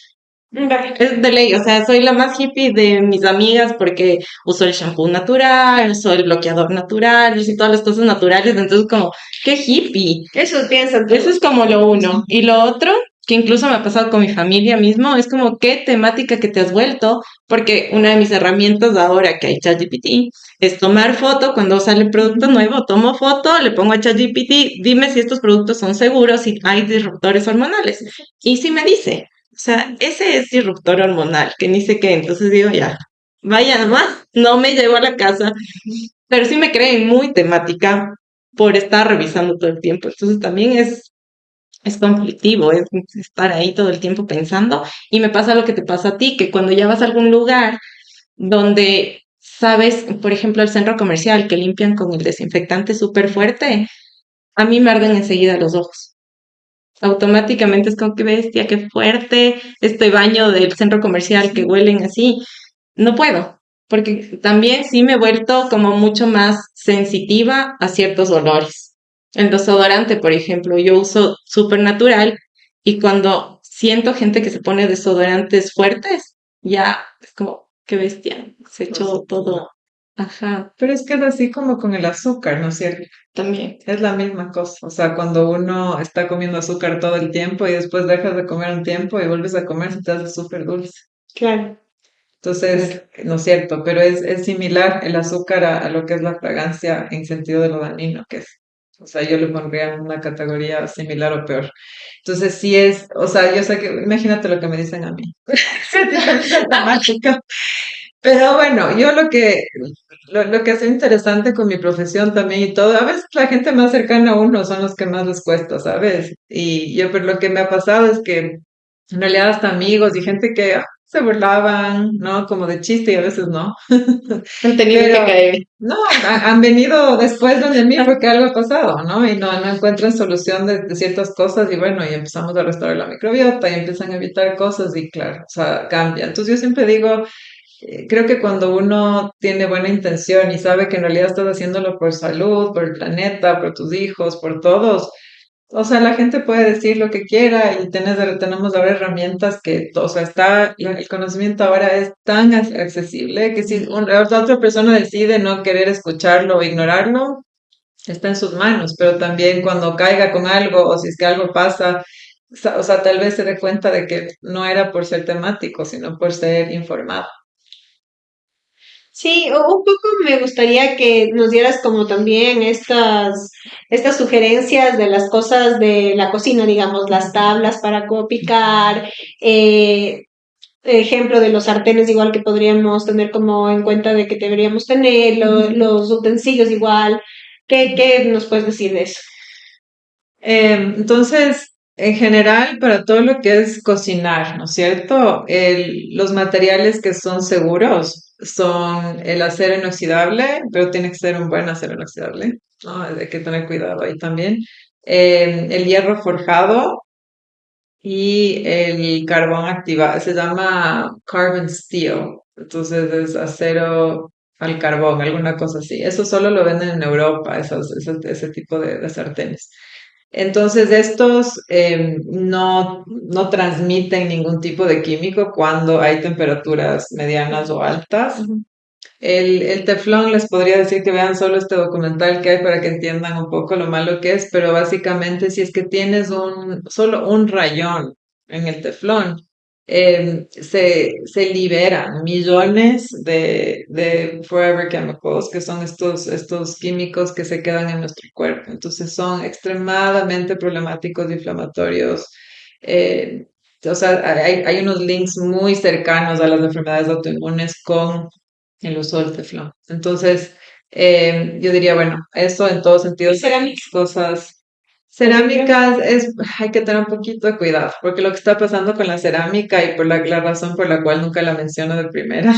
S1: Es de ley, o sea, soy la más hippie de mis amigas porque uso el shampoo natural, uso el bloqueador natural, uso todas las cosas naturales, entonces como, qué hippie.
S2: Eso piensan
S1: Eso
S2: todos.
S1: es como lo uno. Y lo otro, que incluso me ha pasado con mi familia mismo, es como, qué temática que te has vuelto, porque una de mis herramientas ahora que hay ChatGPT es tomar foto cuando sale producto nuevo, tomo foto, le pongo a ChatGPT, dime si estos productos son seguros, si hay disruptores hormonales. Y si me dice, o sea, ese es disruptor hormonal, que ni sé qué. Entonces digo, ya, vaya nomás, no me llevo a la casa, pero sí me creen muy temática por estar revisando todo el tiempo. Entonces también es conflictivo, es estar ahí todo el tiempo pensando. Y me pasa lo que te pasa a ti, que cuando ya vas a algún lugar donde sabes, por ejemplo, el centro comercial que limpian con el desinfectante súper fuerte, a mí me arden enseguida los ojos. Automáticamente es como que bestia, qué fuerte, este baño del centro comercial que huelen así. No puedo, porque también sí me he vuelto como mucho más sensitiva a ciertos olores. El desodorante, por ejemplo, yo uso súper natural y cuando siento gente que se pone desodorantes fuertes, ya es como, qué bestia, se echó todo. Ajá,
S3: Pero es que es así como con el azúcar, ¿no es cierto?
S1: también.
S3: Es la misma cosa, o sea, cuando uno está comiendo azúcar todo el tiempo y después dejas de comer un tiempo y vuelves a comer, se te hace súper dulce.
S2: Claro.
S3: Entonces, no es cierto, pero es similar el azúcar a lo que es la fragancia en sentido de lo dañino que es. O sea, yo le pondría en una categoría similar o peor. Entonces, sí es, o sea, yo sé que, imagínate lo que me dicen a mí. Es dramático. Pero bueno, yo lo que hace interesante con mi profesión también y todo, a veces la gente más cercana a uno son los que más les cuesta, ¿sabes? Y yo, pero lo que me ha pasado es que en realidad hasta amigos y gente que se burlaban, ¿no? Como de chiste y a veces no.
S1: Han tenido que
S3: Pero
S1: caer.
S3: no, han venido después donde mí porque algo ha pasado, ¿no? Y no encuentran solución de ciertas cosas y bueno, y empezamos a restaurar la microbiota y empiezan a evitar cosas y claro, o sea, cambia. Entonces yo siempre digo, creo que cuando uno tiene buena intención y sabe que en realidad estás haciéndolo por salud, por el planeta, por tus hijos, por todos, o sea, la gente puede decir lo que quiera y tenemos ahora herramientas que, o sea, el conocimiento ahora es tan accesible que si la otra persona decide no querer escucharlo o ignorarlo, está en sus manos, pero también cuando caiga con algo o si es que algo pasa, o sea, tal vez se dé cuenta de que no era por ser temático, sino por ser informado.
S2: Sí, un poco me gustaría que nos dieras como también estas sugerencias de las cosas de la cocina, digamos, las tablas para picar, ejemplo de los sartenes igual que podríamos tener como en cuenta de que deberíamos tener, los utensilios igual. ¿Qué nos puedes decir de eso?
S3: Entonces, en general, para todo lo que es cocinar, ¿no es cierto? Los materiales que son seguros son el acero inoxidable, pero tiene que ser un buen acero inoxidable, ¿no? Hay que tener cuidado ahí también. El hierro forjado y el carbón activado, se llama carbon steel, entonces es acero al carbón, alguna cosa así. Eso solo lo venden en Europa, ese tipo de sartenes. Entonces, estos no transmiten ningún tipo de químico cuando hay temperaturas medianas o altas. El teflón les podría decir que vean solo este documental que hay para que entiendan un poco lo malo que es, pero básicamente si es que tienes solo un rayón en el teflón, se liberan millones de forever chemicals, que son estos químicos que se quedan en nuestro cuerpo. Entonces son extremadamente problemáticos, inflamatorios. eh, o sea, hay unos links muy cercanos a las enfermedades autoinmunes con el uso del teflón. Entonces, yo diría, bueno, eso en todos sentidos,
S2: Cerámica.
S3: cosas. Cerámicas hay que tener un poquito de cuidado, porque lo que está pasando con la cerámica y por la razón por la cual nunca la menciono de primera,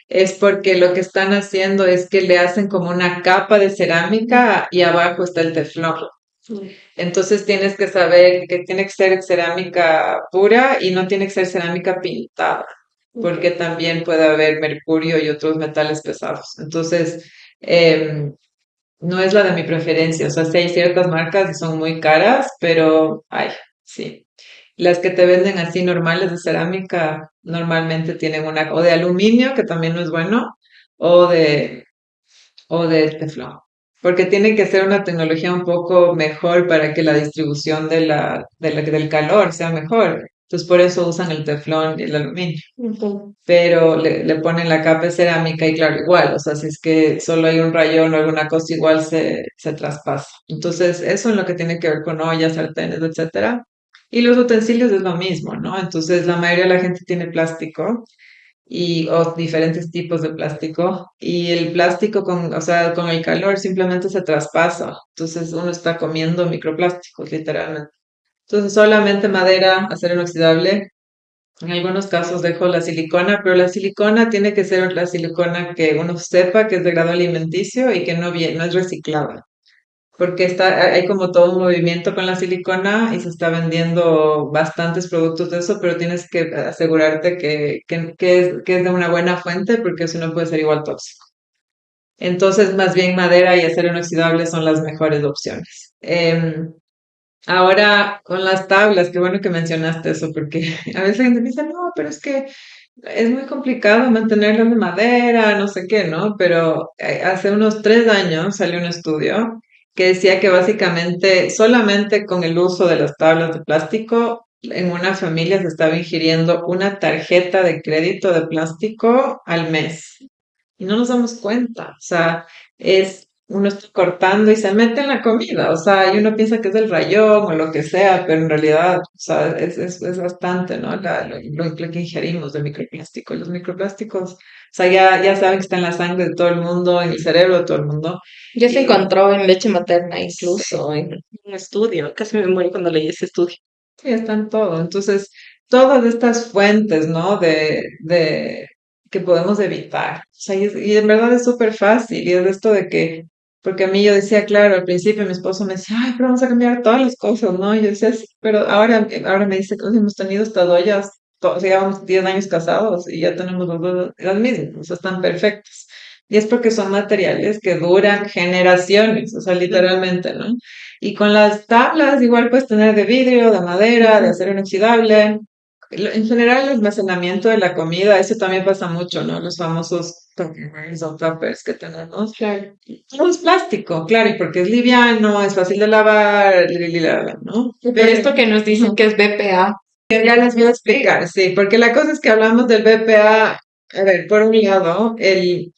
S3: es porque lo que están haciendo es que le hacen como una capa de cerámica y abajo está el teflón. Entonces tienes que saber que tiene que ser cerámica pura y no tiene que ser cerámica pintada, porque también puede haber mercurio y otros metales pesados. Entonces, no es la de mi preferencia. O sea, sí hay ciertas marcas y son muy caras, pero ay, sí. Las que te venden así normales de cerámica normalmente tienen una o de aluminio, que también no es bueno, o de o de teflón, porque tiene que ser una tecnología un poco mejor para que la distribución del calor sea mejor. Entonces, por eso usan el teflón y el aluminio.
S2: Ujú.
S3: Pero le ponen la capa de cerámica y claro, igual, o sea, si es que solo hay un rayón o alguna cosa, igual se traspasa. Entonces, eso es lo que tiene que ver con ollas, sartenes, etcétera. Y los utensilios es lo mismo, ¿no? Entonces, la mayoría de la gente tiene plástico o diferentes tipos de plástico y el plástico o sea, con el calor simplemente se traspasa. Entonces uno está comiendo microplásticos, literalmente. Entonces solamente madera, acero inoxidable. En algunos casos dejo la silicona, pero la silicona tiene que ser la silicona que uno sepa que es de grado alimenticio y que no es reciclada porque hay como todo un movimiento con la silicona y se está vendiendo bastantes productos de eso, pero tienes que asegurarte que es de una buena fuente, porque si no puede ser igual tóxico. Entonces, más bien madera y acero inoxidable son las mejores opciones. Ahora, con las tablas, qué bueno que mencionaste eso, porque a veces la gente me dice, no, pero es que es muy complicado mantenerlas de madera, no sé qué, ¿no? Pero hace unos 3 años salió un estudio que decía que básicamente solamente con el uso de las tablas de plástico en una familia se estaba ingiriendo una tarjeta de crédito de plástico al mes y no nos damos cuenta. O sea, uno está cortando y se mete en la comida. O sea, y uno piensa que es del rayón o lo que sea, pero en realidad, o sea, es bastante, ¿no? Lo que ingerimos de microplástico. Los microplásticos, o sea, ya saben que está en la sangre de todo el mundo, en el cerebro de todo el mundo.
S1: Ya se
S3: Y
S1: encontró en leche materna
S3: sí,
S1: incluso, en un estudio. Casi me muero cuando leí ese estudio.
S3: sí, está en todo. Entonces, todas estas fuentes, ¿no? De que podemos evitar. O sea, y en verdad es súper fácil. Y es de esto de que, porque a mí yo decía, claro, al principio mi esposo me decía, ay, pero vamos a cambiar todas las cosas, ¿no? Y yo decía, sí, pero ahora me dice que hemos tenido estas ollas, o sea, llevamos 10 años casados y ya tenemos los dos las mismas, o sea, están perfectas. Y es porque son materiales que duran generaciones, o sea, literalmente, ¿no? Y con las tablas igual puedes tener de vidrio, de madera, de acero inoxidable. En general, el almacenamiento de la comida, eso también pasa mucho, ¿no? Los famosos Tupperwares o tuppers que tenemos.
S2: Claro.
S3: Todo es plástico, claro, y porque es liviano, es fácil de lavar, ¿no?
S1: Y por
S3: Pero
S1: esto que nos dicen que es BPA.
S3: ya les voy a explicar, sí, porque la cosa es que hablamos del BPA. A ver, por un lado,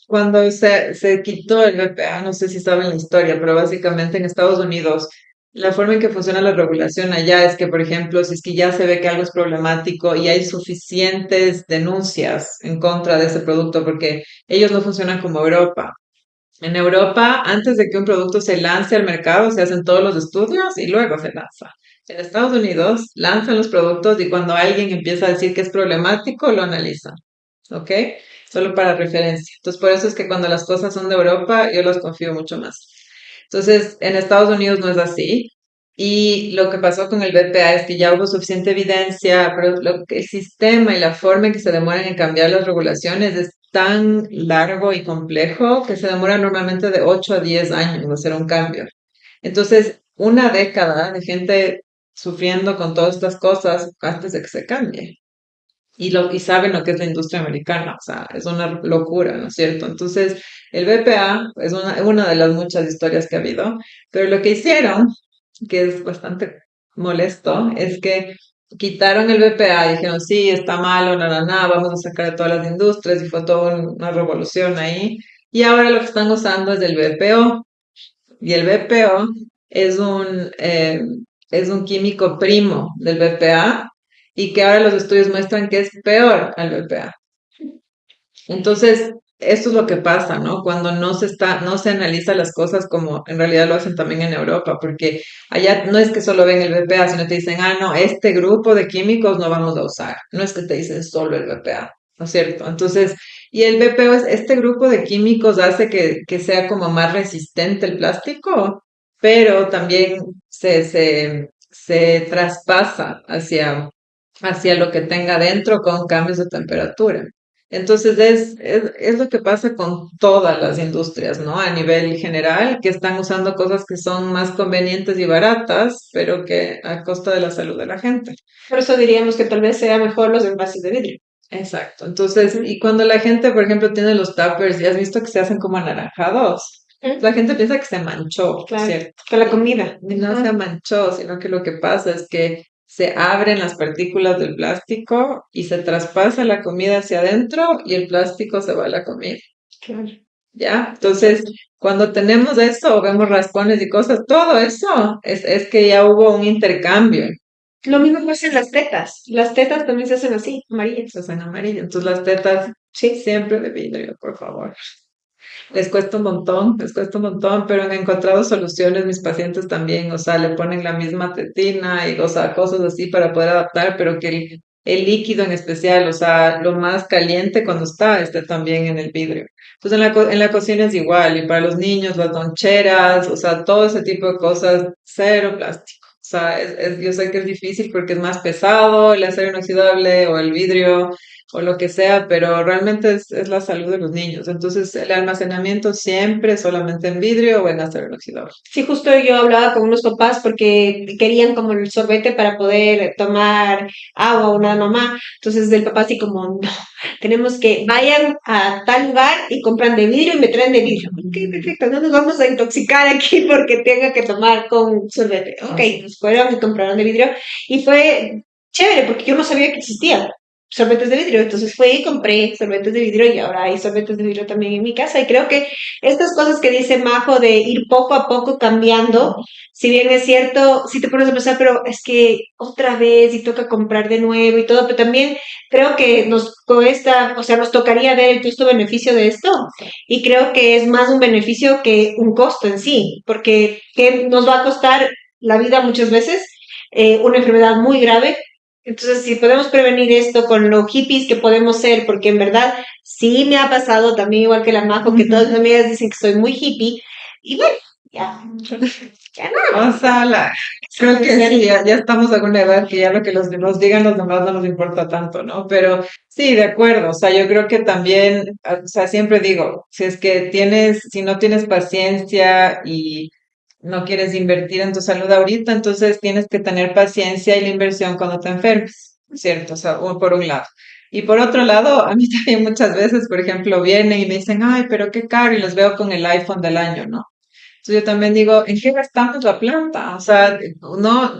S3: cuando se quitó el BPA, no sé si saben la historia, pero básicamente en Estados Unidos, la forma en que funciona la regulación allá es que, por ejemplo, si es que ya se ve que algo es problemático y hay suficientes denuncias en contra de ese producto, porque ellos no funcionan como Europa. En Europa, antes de que un producto se lance al mercado, se hacen todos los estudios y luego se lanza. En Estados Unidos, lanzan los productos y cuando alguien empieza a decir que es problemático, lo analizan. ¿Ok? Solo para referencia. Entonces, por eso es que cuando las cosas son de Europa, yo las confío mucho más. Entonces, en Estados Unidos no es así. Y lo que pasó con el BPA es que ya hubo suficiente evidencia, pero el sistema y la forma en que se demoran en cambiar las regulaciones es tan largo y complejo que se demora normalmente de 8 a 10 años hacer un cambio. Entonces, una década de gente sufriendo con todas estas cosas antes de que se cambie y saben lo que es la industria americana, o sea, es una locura, ¿no es cierto? Entonces, el BPA es una de las muchas historias que ha habido, pero lo que hicieron, que es bastante molesto, es que quitaron el BPA, dijeron, sí, está malo, vamos a sacar de todas las industrias, y fue toda una revolución ahí. Y ahora lo que están usando es el BPO. Y el BPO es es un químico primo del BPA y que ahora los estudios muestran que es peor al BPA. Entonces, esto es lo que pasa, ¿no? Cuando no se analiza las cosas como en realidad lo hacen también en Europa, porque allá no es que solo ven el BPA, sino te dicen, ah, no, este grupo de químicos no vamos a usar. No es que te dicen solo el BPA, ¿no es cierto? Entonces, y el BPO es, este grupo de químicos hace que sea como más resistente el plástico, pero también se traspasa hacia lo que tenga dentro con cambios de temperatura. Entonces es lo que pasa con todas las industrias, ¿no? A nivel general, que están usando cosas que son más convenientes y baratas, pero que a costa de la salud de la gente.
S2: Por eso diríamos que tal vez sea mejor los envases de vidrio.
S3: Exacto. Entonces, y cuando la gente, por ejemplo, tiene los tuppers, ya has visto que se hacen como anaranjados, la gente piensa que se manchó,
S2: Claro,
S3: ¿cierto?
S2: con la comida.
S3: Y no se manchó, sino que lo que pasa es que se abren las partículas del plástico y se traspasa la comida hacia adentro y el plástico se va a la comida.
S2: Claro.
S3: ¿Ya? Entonces, cuando tenemos eso, vemos raspones y cosas, todo eso es que ya hubo un intercambio.
S2: Lo mismo pasa en las tetas. Las tetas también se hacen así, amarillas.
S3: Eso es en amarillo. Entonces, las tetas, sí, siempre de vidrio, por favor. Les cuesta un montón, pero han encontrado soluciones mis pacientes también, o sea, le ponen la misma tetina y, o sea, cosas así para poder adaptar, pero que el líquido en especial, o sea, lo más caliente cuando esté también en el vidrio. Entonces, en la cocina es igual, y para los niños, las loncheras, o sea, todo ese tipo de cosas, cero plástico. O sea, yo sé que es difícil porque es más pesado el acero inoxidable o el vidrio, o lo que sea, pero realmente es la salud de los niños. Entonces, el almacenamiento siempre solamente en vidrio o en acero inoxidable.
S2: Sí, justo yo hablaba con unos papás porque querían como el sorbete para poder tomar agua o una mamá. Entonces el papá así como, no, tenemos que vayan a tal lugar y compran de vidrio y me traen de vidrio. Ok, perfecto, no nos vamos a intoxicar aquí porque tenga que tomar con sorbete. Ok, nos fueron y compraron de vidrio y fue chévere porque yo no sabía que existía sorbetes de vidrio. Entonces fui y compré sorbetes de vidrio y ahora hay sorbetes de vidrio también en mi casa. Y creo que estas cosas que dice Majo de ir poco a poco cambiando, si bien es cierto, si te pones a pensar, pero es que otra vez y toca comprar de nuevo y todo, pero también creo que nos cuesta, o sea, nos tocaría ver el costo-beneficio de esto y creo que es más un beneficio que un costo en sí, porque ¿qué nos va a costar la vida muchas veces? Una enfermedad muy grave. Entonces, si podemos prevenir esto con lo hippies que podemos ser, porque en verdad sí me ha pasado también igual que la Majo, que todas mis amigas dicen que soy muy hippie, y bueno, ya, ya no.
S3: O sea, creo que sí, ya estamos en una edad que ya lo que nos digan los demás no nos importa tanto, ¿no? Pero sí, de acuerdo, o sea, yo creo que también, o sea, siempre digo, si no tienes paciencia y no quieres invertir en tu salud ahorita, entonces tienes que tener paciencia y la inversión cuando te enfermes, ¿cierto? O sea, por un lado. Y por otro lado, a mí también muchas veces, por ejemplo, vienen y me dicen, ay, pero qué caro, y los veo con el iPhone del año, ¿no? Entonces yo también digo, ¿en qué gastamos la plata? O sea, no,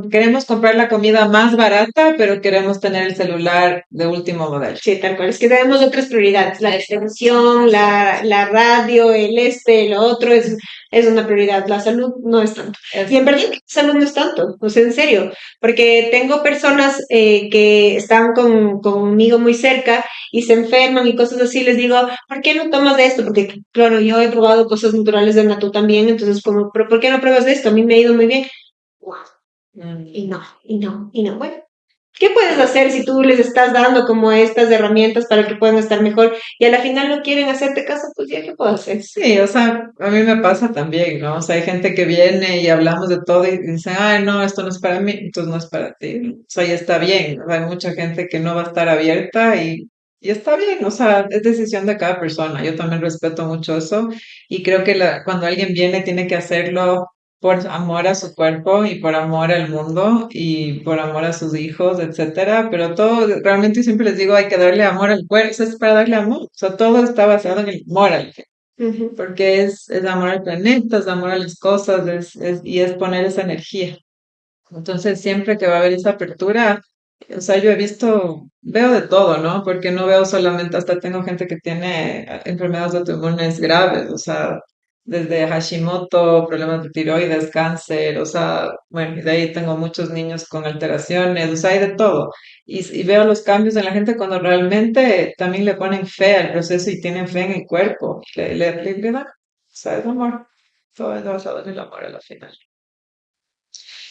S3: queremos comprar la comida más barata, pero queremos tener el celular de último modelo.
S2: Sí, tal cual. Es que tenemos otras prioridades. La extensión, la radio, el otro es una prioridad. La salud no es tanto. Y en verdad, la salud no es tanto. O sea, en serio. Porque tengo personas que están conmigo muy cerca y se enferman y cosas así. Les digo, ¿por qué no tomas de esto? Porque, claro, yo he probado cosas naturales de Natu también. Entonces, como, ¿pero por qué no pruebas de esto? A mí me ha ido muy bien. Wow. Y no, y no, y no. Bueno. ¿Qué puedes hacer si tú les estás dando como estas herramientas para que puedan estar mejor y a la final no quieren hacerte caso? Pues ya, ¿qué puedo hacer?
S3: Sí, o sea, a mí me pasa también, ¿no? O sea, hay gente que viene y hablamos de todo y dice, ay, no, esto no es para mí, entonces no es para ti. O sea, ya está bien, ¿no? Hay mucha gente que no va a estar abierta y está bien, o sea, es decisión de cada persona. Yo también respeto mucho eso y creo que cuando alguien viene tiene que hacerlo por amor a su cuerpo y por amor al mundo y por amor a sus hijos, etcétera, pero todo, realmente siempre les digo, hay que darle amor al cuerpo, eso es para darle amor, o sea, todo está basado en el amor al porque es amor al planeta, es amor a las cosas, y es poner esa energía. Entonces, siempre que va a haber esa apertura, o sea, yo veo de todo, ¿no? Porque no veo solamente, hasta tengo gente que tiene enfermedades autoinmunes graves, o sea, desde Hashimoto, problemas de tiroides, cáncer, o sea, bueno, y de ahí tengo muchos niños con alteraciones, o sea, hay de todo. Y veo los cambios en la gente cuando realmente también le ponen fe al proceso y tienen fe en el cuerpo, le dan, o sea, es amor, todo es basado en el amor a la final.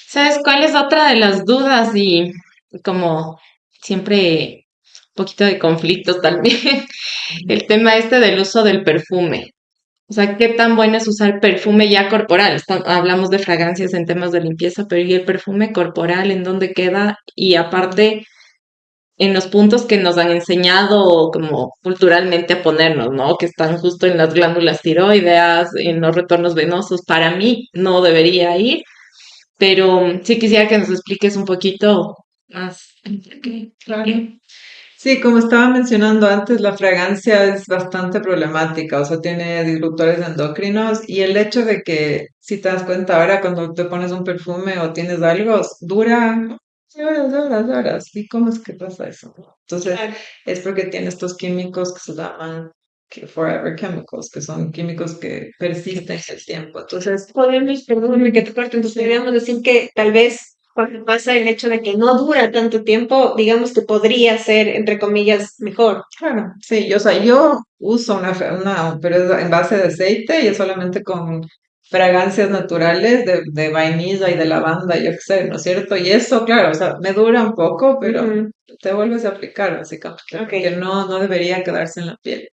S1: ¿Sabes cuál es otra de las dudas y como siempre un poquito de conflictos también? El tema este del uso del perfume. O sea, ¿qué tan bueno es usar perfume ya corporal? Hablamos de fragancias en temas de limpieza, pero ¿y el perfume corporal en dónde queda? Y aparte, en los puntos que nos han enseñado como culturalmente a ponernos, ¿no? Que están justo en las glándulas tiroideas, en los retornos venosos. Para mí no debería ir, pero sí quisiera que nos expliques un poquito más.
S3: Claro. Sí, como estaba mencionando antes, la fragancia es bastante problemática, o sea, tiene disruptores endocrinos y el hecho de que, si te das cuenta ahora cuando te pones un perfume o tienes algo, dura horas, horas, horas. ¿Y cómo es que pasa eso? Entonces,
S2: Claro.
S3: es porque tiene estos químicos que se llaman forever chemicals, que son químicos que persisten en el tiempo. Entonces,
S2: Podemos, perdóname que te corte, entonces podríamos decir que tal vez cuando pasa el hecho de que no dura tanto tiempo, digamos que podría ser, entre comillas, mejor.
S3: claro, sí, o sea, yo uso pero es en base de aceite y es solamente con fragancias naturales de vainilla y de lavanda, yo qué sé, ¿no es cierto? Y eso, claro, o sea, me dura un poco, pero
S2: Ujú.
S3: te vuelves a aplicar, básicamente,
S2: Ok,
S3: porque no debería quedarse en la piel.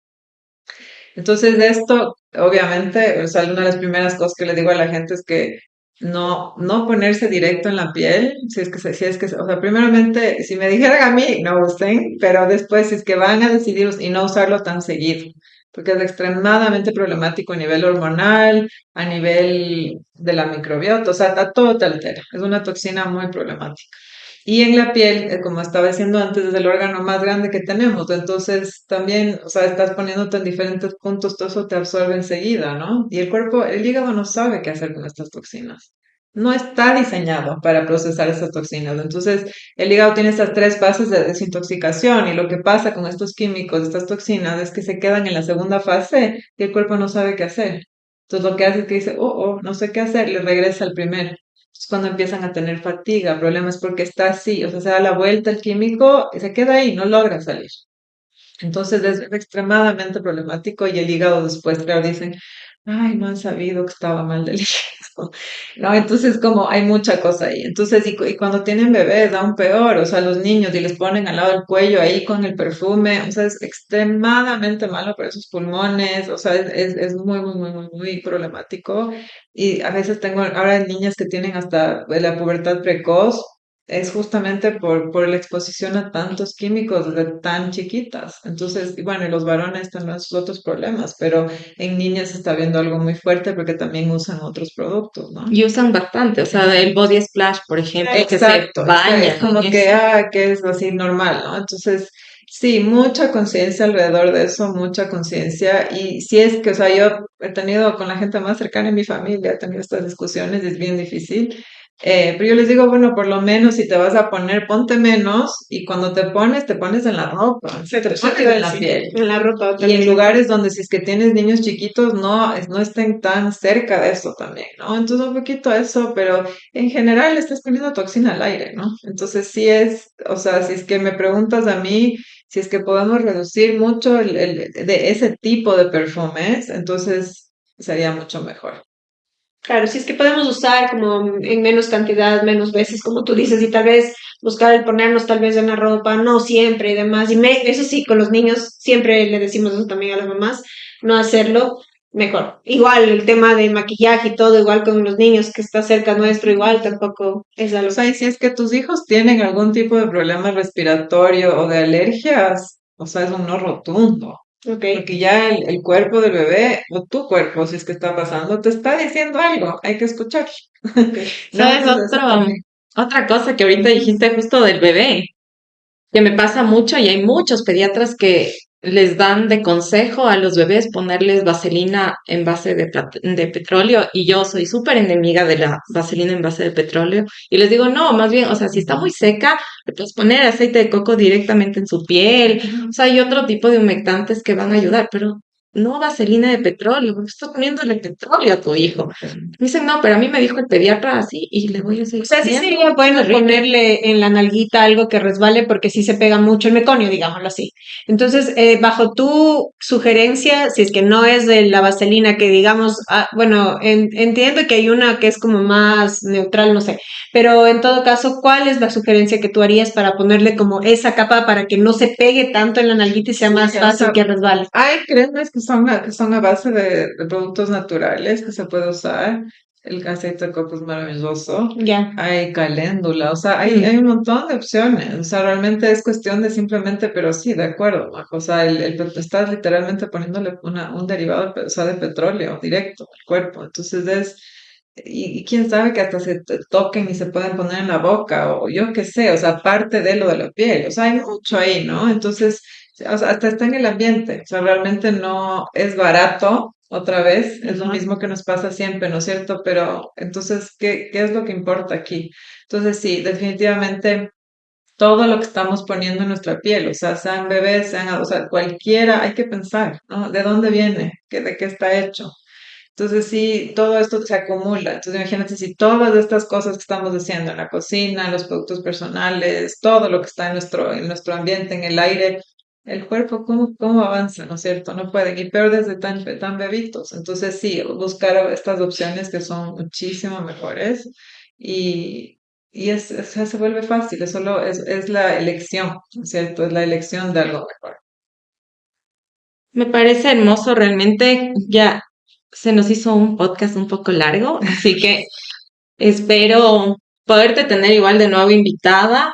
S3: Entonces, de esto, obviamente, o sea, una de las primeras cosas que le digo a la gente es que no ponerse directo en la piel, si es que, o sea, primeramente, si me dijeran a mí, no usen, pero después, si es que van a decidir y no usarlo tan seguido, porque es extremadamente problemático a nivel hormonal, a nivel de la microbiota, o sea, todo te altera, es una toxina muy problemática. Y en la piel, como estaba diciendo antes, es el órgano más grande que tenemos. Entonces, también, o sea, estás poniéndote en diferentes puntos, todo eso te absorbe enseguida, ¿no? Y el cuerpo, el hígado no sabe qué hacer con estas toxinas. No está diseñado para procesar estas toxinas. Entonces, el hígado tiene estas tres fases de desintoxicación y lo que pasa con estos químicos, estas toxinas, es que se quedan en la segunda fase y el cuerpo no sabe qué hacer. Entonces, lo que hace es que dice, no sé qué hacer, le regresa al primero. Es cuando empiezan a tener fatiga, problemas porque está así, o sea, se da la vuelta el químico y se queda ahí, no logra salir. Entonces es extremadamente problemático y el hígado después, claro, dicen, ay, no han sabido que estaba mal del hígado. No, entonces como hay mucha cosa ahí. Entonces, y cuando tienen bebés, aún peor, o sea, los niños y les ponen al lado del cuello ahí con el perfume, o sea, es extremadamente malo para sus pulmones, o sea, es muy, muy, muy, muy, muy problemático. Y a veces tengo ahora niñas que tienen hasta la pubertad precoz, es justamente por la exposición a tantos químicos desde tan chiquitas. Entonces, y bueno, y los varones tendrán sus otros problemas, pero en niñas se está viendo algo muy fuerte porque también usan otros productos, ¿no?
S1: Y usan bastante, o sea, el body splash, por ejemplo, que se
S3: Exacto, es
S1: bañan
S3: como
S1: en
S3: que,
S1: eso.
S3: que es así normal, ¿no? Entonces, sí, mucha conciencia alrededor de eso, mucha conciencia. Y si es que, o sea, yo he tenido con la gente más cercana en mi familia, he tenido estas discusiones, es bien difícil. Pero yo les digo, bueno, por lo menos si te vas a poner, ponte menos y cuando te pones en la ropa,
S2: Se
S3: te
S2: te
S3: pones
S2: iba a
S3: en la
S2: decir,
S3: piel.
S2: en la ropa
S3: Y en
S2: también.
S3: lugares donde si es que tienes niños chiquitos, no estén tan cerca de eso también, ¿no? Entonces un poquito eso, pero en general estás poniendo toxina al aire, ¿no? Entonces sí es, o sea, si es que me preguntas a mí, si es que podemos reducir mucho de ese tipo de perfumes, entonces sería mucho mejor.
S2: Claro, si es que podemos usar como en menos cantidad, menos veces, como tú dices, y tal vez buscar el ponernos tal vez en la ropa, no siempre y demás. Eso sí, con los niños siempre le decimos eso también a las mamás, no hacerlo, mejor. Igual el tema de maquillaje y todo, igual con los niños que está cerca nuestro, igual tampoco es
S3: O
S2: algo.
S3: sea, y si es que tus hijos tienen algún tipo de problema respiratorio o de alergias, o sea, es un no rotundo.
S2: Ok,
S3: Porque ya el cuerpo del bebé, o tu cuerpo, si es que está pasando, te está diciendo algo, hay que escuchar.
S2: ok.
S3: No,
S1: ¿Sabes
S3: entonces eso también.
S1: otra cosa que ahorita dijiste justo del bebé, que me pasa mucho y hay muchos pediatras que les dan de consejo a los bebés ponerles vaselina en base de petróleo y yo soy súper enemiga de la vaselina en base de petróleo y les digo, no, más bien, o sea, si está muy seca, le puedes poner aceite de coco directamente en su piel, o sea, hay otro tipo de humectantes que van a ayudar, pero no vaselina de petróleo, porque estás poniéndole petróleo a tu hijo. Me dicen, no, pero a mí me dijo el pediatra así y le voy a
S2: O
S1: seguir
S2: sea, sí
S1: poniendo.
S2: sería bueno
S1: Terrible.
S2: ponerle en la nalguita algo que resbale porque sí se pega mucho el meconio, digámoslo así. Entonces, bajo tu sugerencia, si es que no es de la vaselina que digamos, bueno, entiendo que hay una que es como más neutral, no sé, pero en todo caso, ¿cuál es la sugerencia que tú harías para ponerle como esa capa para que no se pegue tanto en la nalguita y sea más
S3: Sí, o
S2: fácil
S3: sea,
S2: que resbale?
S3: hay cremas que son a base de productos naturales que se puede usar. El aceite de coco es maravilloso.
S2: Ya.
S3: Hay caléndula, o sea,
S2: Mm.
S3: hay un montón de opciones. O sea, realmente es cuestión de simplemente, pero sí, de acuerdo, Majo. O sea, estás literalmente poniéndole un derivado, o sea, de petróleo directo al cuerpo. Entonces y quién sabe que hasta toquen y se pueden poner en la boca, o yo qué sé, o sea, parte de lo de la piel. O sea, hay mucho ahí, ¿no? Entonces, o sea, hasta está en el ambiente, o sea, realmente no es barato, otra vez, es lo
S2: Ajá.
S3: mismo que nos pasa siempre, ¿no es cierto? Pero entonces, ¿qué es lo que importa aquí? Entonces, sí, definitivamente todo lo que estamos poniendo en nuestra piel, o sea, sean bebés, o sea, cualquiera, hay que pensar, ¿no? ¿De dónde viene? ¿De qué está hecho? Entonces, sí, todo esto se acumula. Entonces, imagínate si todas estas cosas que estamos haciendo en la cocina, los productos personales, todo lo que está en nuestro ambiente, en el aire, el cuerpo, ¿cómo avanza? ¿No es cierto? No pueden, y peor desde tan bebitos. Entonces, sí, buscar estas opciones que son muchísimo mejores y se vuelve fácil, es la elección, ¿no es cierto? Es la elección de algo mejor.
S1: Me parece hermoso, realmente ya se nos hizo un podcast un poco largo, así que espero poderte tener igual de nuevo invitada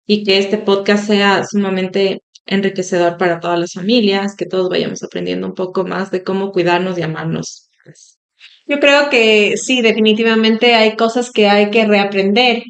S1: y que este podcast sea sumamente enriquecedor para todas las familias, que todos vayamos aprendiendo un poco más de cómo cuidarnos y amarnos.
S2: Yo creo que sí, definitivamente hay cosas que hay que reaprender,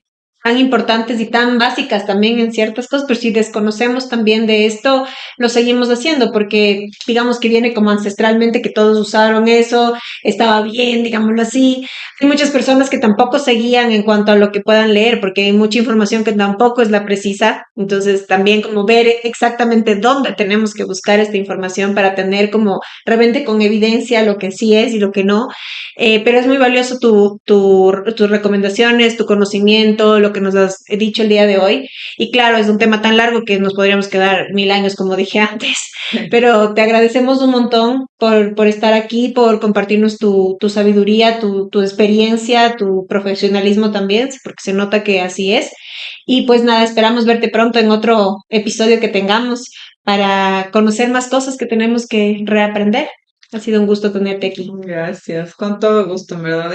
S2: tan importantes y tan básicas también en ciertas cosas, pero si desconocemos también de esto, lo seguimos haciendo porque digamos que viene como ancestralmente que todos usaron eso, estaba bien, digámoslo así. Hay muchas personas que tampoco seguían en cuanto a lo que puedan leer porque hay mucha información que tampoco es la precisa, entonces también como ver exactamente dónde tenemos que buscar esta información para tener como realmente con evidencia lo que sí es y lo que no. Pero es muy valioso tus recomendaciones, tu conocimiento, lo que nos has dicho el día de hoy. Y claro, es un tema tan largo que nos podríamos quedar 1000 años, como dije antes, pero te agradecemos un montón por estar aquí, por compartirnos tu sabiduría, tu experiencia, tu profesionalismo también, porque se nota que así es. Y pues nada, esperamos verte pronto en otro episodio que tengamos para conocer más cosas que tenemos que reaprender. Ha sido un gusto tenerte aquí.
S3: Gracias, con todo gusto, en verdad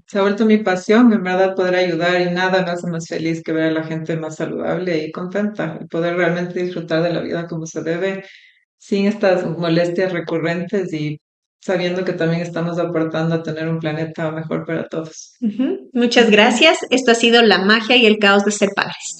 S3: se ha vuelto mi pasión, en verdad poder ayudar y nada me hace más feliz que ver a la gente más saludable y contenta y poder realmente disfrutar de la vida como se debe, sin estas molestias recurrentes y sabiendo que también estamos aportando a tener un planeta mejor para todos.
S2: Muchas gracias. Esto ha sido La magia y el caos de ser padres.